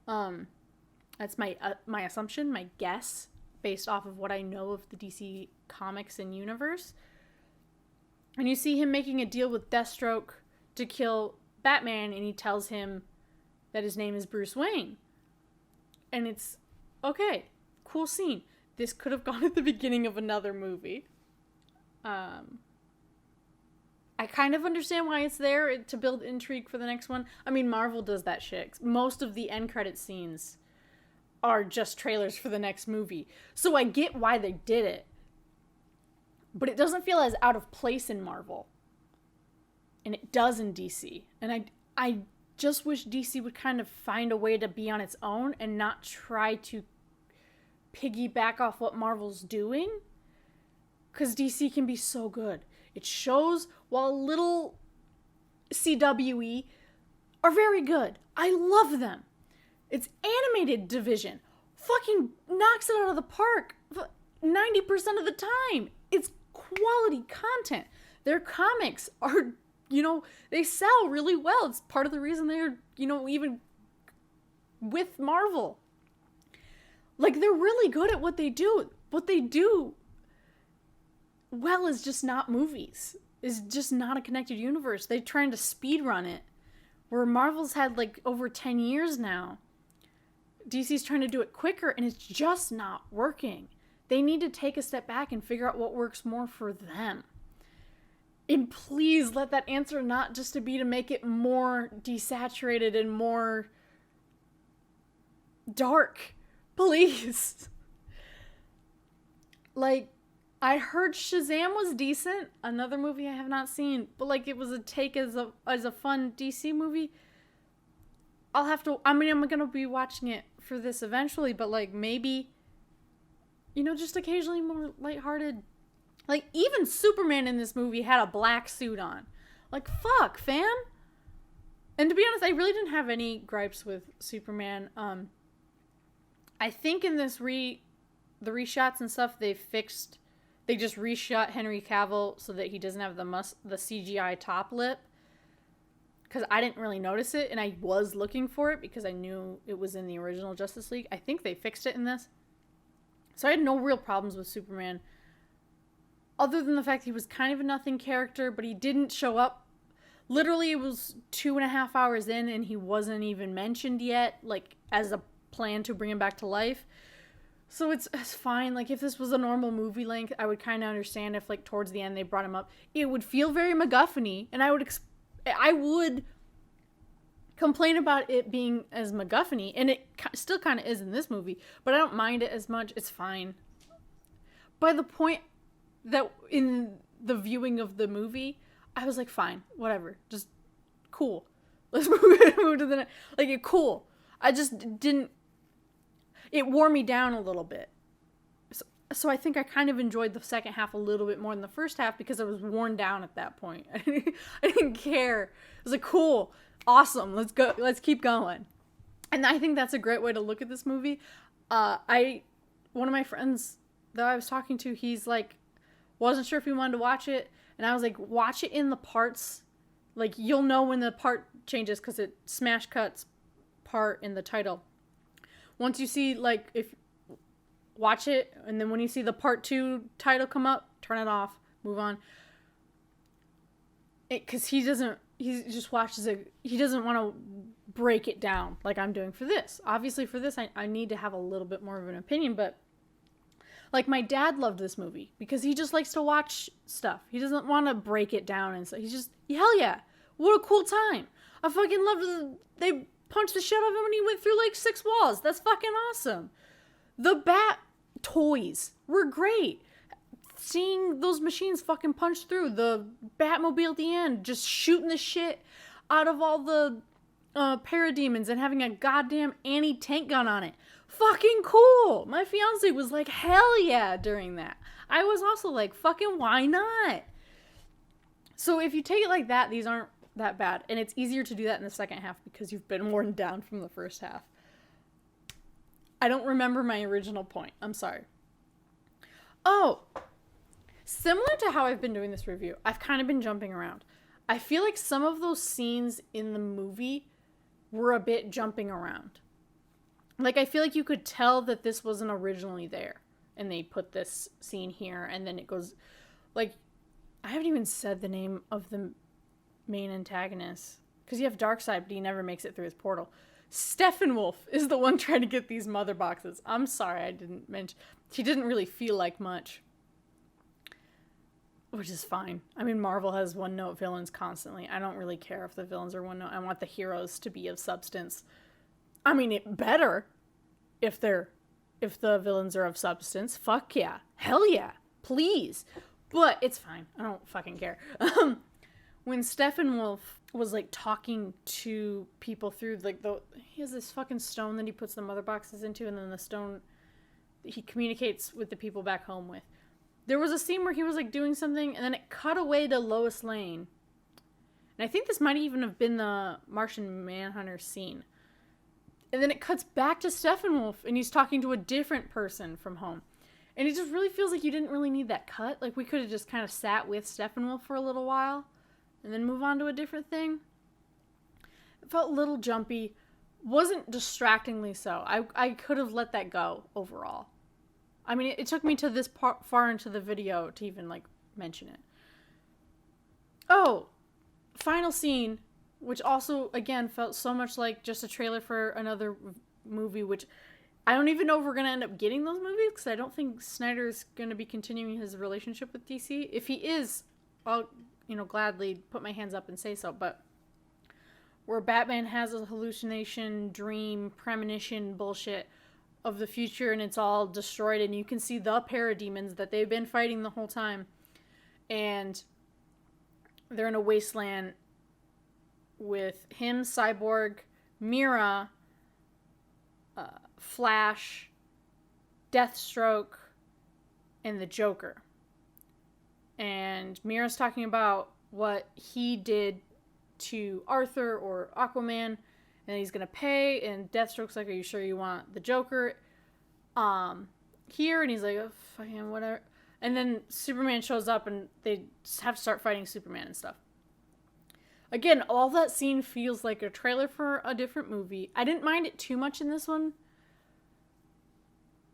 That's my assumption, my guess, based off of what I know of the DC comics and universe. And you see him making a deal with Deathstroke to kill Batman, and he tells him that his name is Bruce Wayne. And it's, okay, cool scene. This could have gone at the beginning of another movie. I kind of understand why it's there to build intrigue for the next one. I mean, Marvel does that shit. Most of the end credit scenes are just trailers for the next movie. So I get why they did it. But it doesn't feel as out of place in Marvel. And it does in DC. And I just wish DC would kind of find a way to be on its own and not try to piggyback off what Marvel's doing. Because DC can be so good. It shows, while a little CWE are very good. I love them. Its animated division fucking knocks it out of the park 90% of the time. It's quality content. Their comics are, they sell really well. It's part of the reason they're, even with Marvel. Like, they're really good at what they do. What they do well is just not movies. Is just not a connected universe. They're trying to speedrun it. Where Marvel's had, like, over 10 years now. DC's trying to do it quicker, and it's just not working. They need to take a step back and figure out what works more for them. And please let that answer not just to be to make it more desaturated and more dark. Please. Like, I heard Shazam was decent. Another movie I have not seen. But, like, it was a take as a fun DC movie. I'm going to be watching it for this eventually. But, like, maybe, just occasionally more lighthearted. Like, even Superman in this movie had a black suit on. Like, fuck, fam. And to be honest, I really didn't have any gripes with Superman. I think in this the reshots and stuff, they just reshot Henry Cavill so that he doesn't have the CGI top lip. Because I didn't really notice it, and I was looking for it because I knew it was in the original Justice League. I think they fixed it in this. So I had no real problems with Superman. Other than the fact he was kind of a nothing character, but he didn't show up. Literally, it was 2.5 hours in, and he wasn't even mentioned yet, like, as a plan to bring him back to life. So it's fine. Like, if this was a normal movie length, I would kind of understand if, like, towards the end they brought him up. It would feel very MacGuffin-y, and I would complain about it being as MacGuffin-y, and it still kind of is in this movie, but I don't mind it as much. It's fine. By the point that in the viewing of the movie, I was like, fine, whatever, just cool. Let's move to the next. Like, cool. I just didn't. It wore me down a little bit. So I think I kind of enjoyed the second half a little bit more than the first half because I was worn down at that point. I didn't care. I was like, cool, awesome, let's go, let's keep going. And I think that's a great way to look at this movie. One of my friends that I was talking to, he's like, Wasn't sure if he wanted to watch it. And I was like, watch it in the parts. Like, you'll know when the part changes because it smash cuts part in the title. Once you see, like, if watch it, and then when you see the part 2 title come up, turn it off, move on. Because he just watches it, he doesn't want to break it down like I'm doing for this. Obviously for this, I need to have a little bit more of an opinion, but like my dad loved this movie because he just likes to watch stuff. He doesn't want to break it down and so he's just, hell yeah, what a cool time. I fucking loved they punched the shit out of him and he went through like 6 walls. That's fucking awesome. The Bat toys were great. Seeing those machines fucking punch through, the Batmobile at the end, just shooting the shit out of all the parademons and having a goddamn anti-tank gun on it. Fucking cool. My fiance was like, hell yeah, during that. I was also like, fucking why not? So if you take it like that, these aren't that bad. And it's easier to do that in the second half because you've been worn down from the first half. I don't remember my original point. I'm sorry. Oh, similar to how I've been doing this review, I've kind of been jumping around. I feel like some of those scenes in the movie were a bit jumping around. Like, I feel like you could tell that this wasn't originally there. And they put this scene here, and then it goes... Like, I haven't even said the name of the main antagonist. Because you have Darkseid, but he never makes it through his portal. Steppenwolf is the one trying to get these mother boxes. I'm sorry I didn't mention... He didn't really feel like much. Which is fine. I mean, Marvel has one-note villains constantly. I don't really care if the villains are one-note. I want the heroes to be of substance. I mean, it better if the villains are of substance. Fuck yeah. Hell yeah. Please. But it's fine. I don't fucking care. When Steppenwolf was, like, talking to people through, like, he has this fucking stone that he puts the mother boxes into, and then the stone he communicates with the people back home with. There was a scene where he was, like, doing something, and then it cut away to Lois Lane. And I think this might even have been the Martian Manhunter scene. And then it cuts back to Steppenwolf, and he's talking to a different person from home. And it just really feels like you didn't really need that cut. Like, we could have just kind of sat with Steppenwolf for a little while, and then move on to a different thing. It felt a little jumpy. Wasn't distractingly so. I could have let that go overall. I mean, it took me to this far into the video to even, like, mention it. Oh, final scene, which also, again, felt so much like just a trailer for another movie, which I don't even know if we're going to end up getting those movies, because I don't think Snyder's going to be continuing his relationship with DC. If he is, I'll, gladly put my hands up and say so, but where Batman has a hallucination, dream, premonition bullshit of the future, and it's all destroyed, and you can see the parademons that they've been fighting the whole time, and they're in a wasteland with him, Cyborg, Mira, Flash, Deathstroke, and the Joker. And Mira's talking about what he did to Arthur or Aquaman, and he's gonna pay, and Deathstroke's like, are you sure you want the Joker here? And he's like, oh, fucking whatever. And then Superman shows up, and they just have to start fighting Superman and stuff. Again, all that scene feels like a trailer for a different movie. I didn't mind it too much in this one.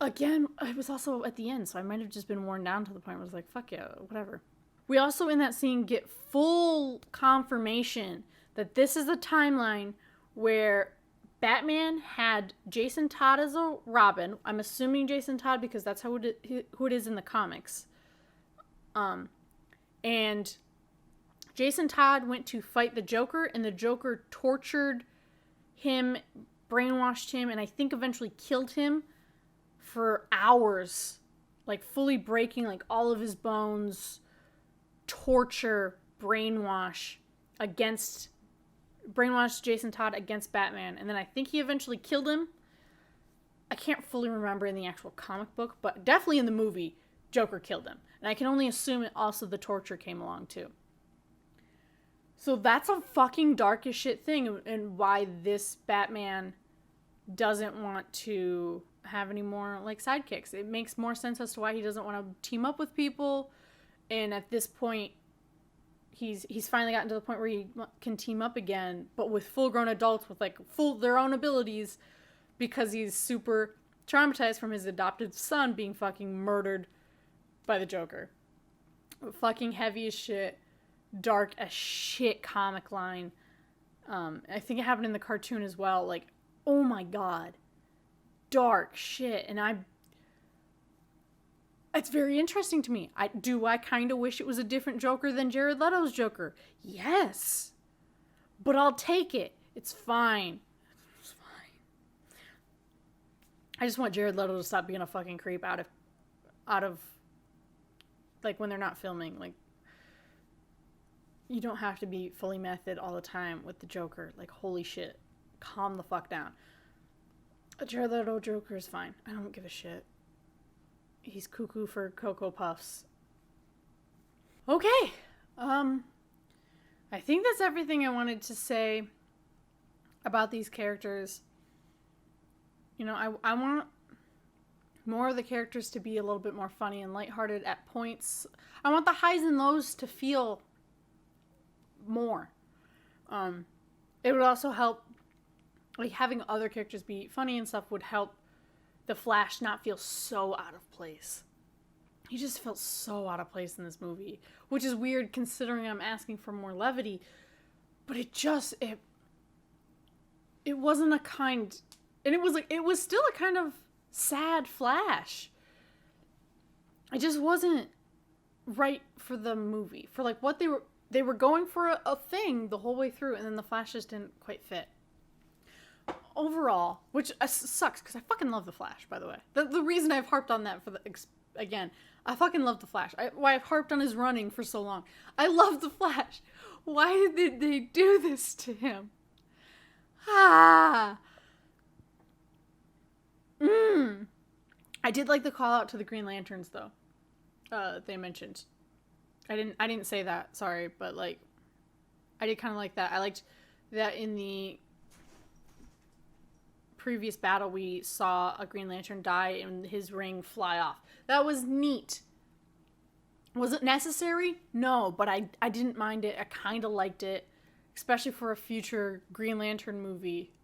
Again, it was also at the end, so I might have just been worn down to the point where I was like, fuck yeah, whatever. We also, in that scene, get full confirmation that this is a timeline where Batman had Jason Todd as a Robin. I'm assuming Jason Todd because that's who it is in the comics. And Jason Todd went to fight the Joker, and the Joker tortured him, brainwashed him, and I think eventually killed him for hours. Like, fully breaking, like, all of his bones. Torture, brainwash Jason Todd against Batman. And then I think he eventually killed him. I can't fully remember in the actual comic book, but definitely in the movie, Joker killed him. And I can only assume also the torture came along too. So that's a fucking dark as shit thing, and why this Batman doesn't want to have any more, like, sidekicks. It makes more sense as to why he doesn't want to team up with people. And at this point, he's finally gotten to the point where he can team up again, but with full-grown adults with, like, full their own abilities, because he's super traumatized from his adopted son being fucking murdered by the Joker. Fucking heavy as shit, dark as shit comic line. I think it happened in the cartoon as well. Like, oh my god. Dark shit. And it's very interesting to me. I kind of wish it was a different Joker than Jared Leto's Joker. Yes. But I'll take it. It's fine. It's fine. I just want Jared Leto to stop being a fucking creep out of like, when they're not filming. Like, you don't have to be fully method all the time with the Joker. Like, holy shit. Calm the fuck down. A Jared Leto Joker is fine. I don't give a shit. He's cuckoo for Cocoa Puffs. Okay. I think that's everything I wanted to say about these characters. You know, I want more of the characters to be a little bit more funny and lighthearted at points. I want the highs and lows to feel more. It would also help, like, having other characters be funny and stuff would help the Flash not feel so out of place. He just felt so out of place in this movie, which is weird considering I'm asking for more levity, but it wasn't a kind, and it was still a kind of sad Flash. It just wasn't right for the movie, for like what they were going for a thing the whole way through, and then the Flash just didn't quite fit. Overall, which sucks because I fucking love the Flash, by the way. The reason I've harped on that again, I fucking love the Flash. Why I've harped on his running for so long. I love the Flash. Why did they do this to him? I did like the call out to the Green Lanterns though. They mentioned. I didn't say that, sorry, but like I did kind of like that. I liked that in the previous battle we saw a Green Lantern die and his ring fly off. That was neat. Was it necessary? No, but I didn't mind it. I kind of liked it, especially for a future Green Lantern movie.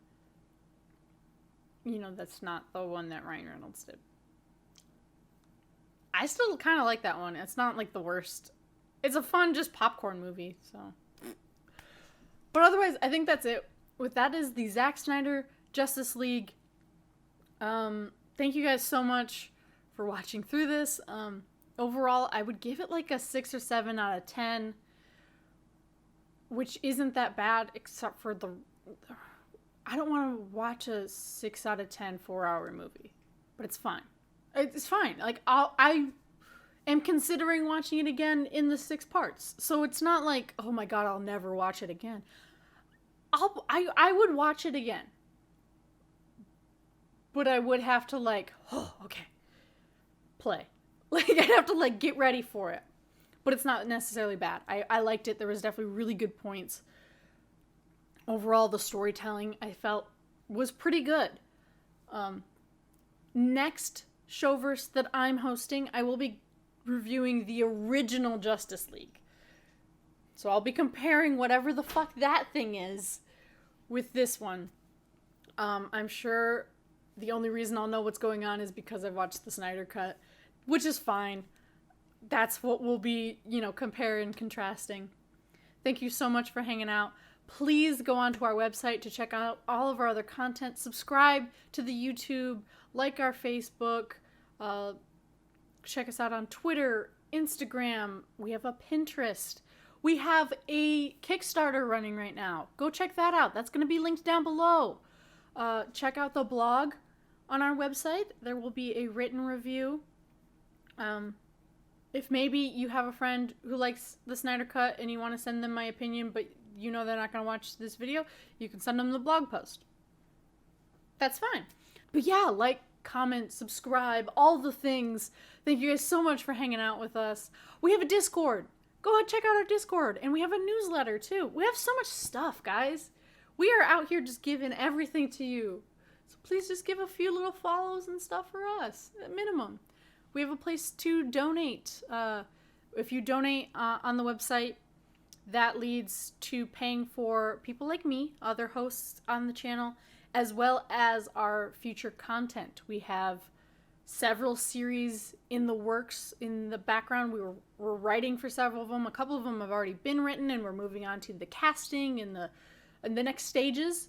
You know, that's not the one that Ryan Reynolds did. I still kind of like that one. It's not like the worst. It's a fun, just popcorn movie, so. But otherwise, I think that's it. With that is the Zack Snyder Justice League. Thank you guys so much for watching through this. Overall, I would give it like a 6 or 7 out of 10, which isn't that bad, except for I don't want to watch a 6 out of 10 4-hour movie, but it's fine. It's fine. Like, I am considering watching it again in the 6 parts, so it's not like, oh my god, I'll never watch it again. I would watch it again. But I would have to, like, oh, okay, play. Like, I'd have to, like, get ready for it. But it's not necessarily bad. I liked it. There was definitely really good points. Overall, the storytelling, I felt, was pretty good. Next Showverse that I'm hosting, I will be reviewing the original Justice League. So I'll be comparing whatever the fuck that thing is with this one. I'm sure the only reason I'll know what's going on is because I've watched the Snyder Cut, which is fine. That's what we'll be, comparing and contrasting. Thank you so much for hanging out. Please go onto our website to check out all of our other content. Subscribe to the YouTube, like our Facebook, check us out on Twitter, Instagram. We have a Pinterest. We have a Kickstarter running right now. Go check that out. That's going to be linked down below. Check out the blog on our website. There will be a written review. If maybe you have a friend who likes the Snyder Cut and you want to send them my opinion, but you know they're not going to watch this video, you can send them the blog post. That's fine. But yeah, like, comment, subscribe, all the things. Thank you guys so much for hanging out with us. We have a Discord. Go ahead, check out our Discord. And we have a newsletter, too. We have so much stuff, guys. We are out here just giving everything to you. So please just give a few little follows and stuff for us, at minimum. We have a place to donate If you donate on the website, that leads to paying for people like me, other hosts on the channel, as well as our future content. We have several series in the works in the background. We're writing for several of them. A couple of them have already been written, and we're moving on to the casting and the next stages.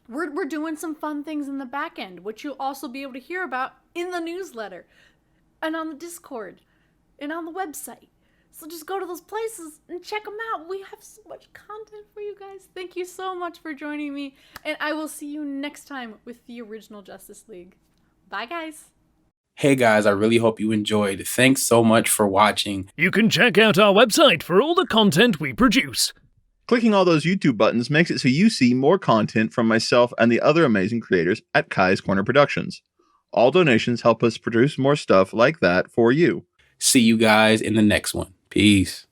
We're doing some fun things in the back end, which you'll also be able to hear about in the newsletter and on the Discord and on the website. So just go to those places and check them out. We have so much content for you guys. Thank you so much for joining me, and I will see you next time with the original Justice League. Bye, guys. Hey guys, I really hope you enjoyed. Thanks so much for watching. You can check out our website for all the content we produce. Clicking all those YouTube buttons makes it so you see more content from myself and the other amazing creators at Kai's Corner Productions. All donations help us produce more stuff like that for you. See you guys in the next one. Peace.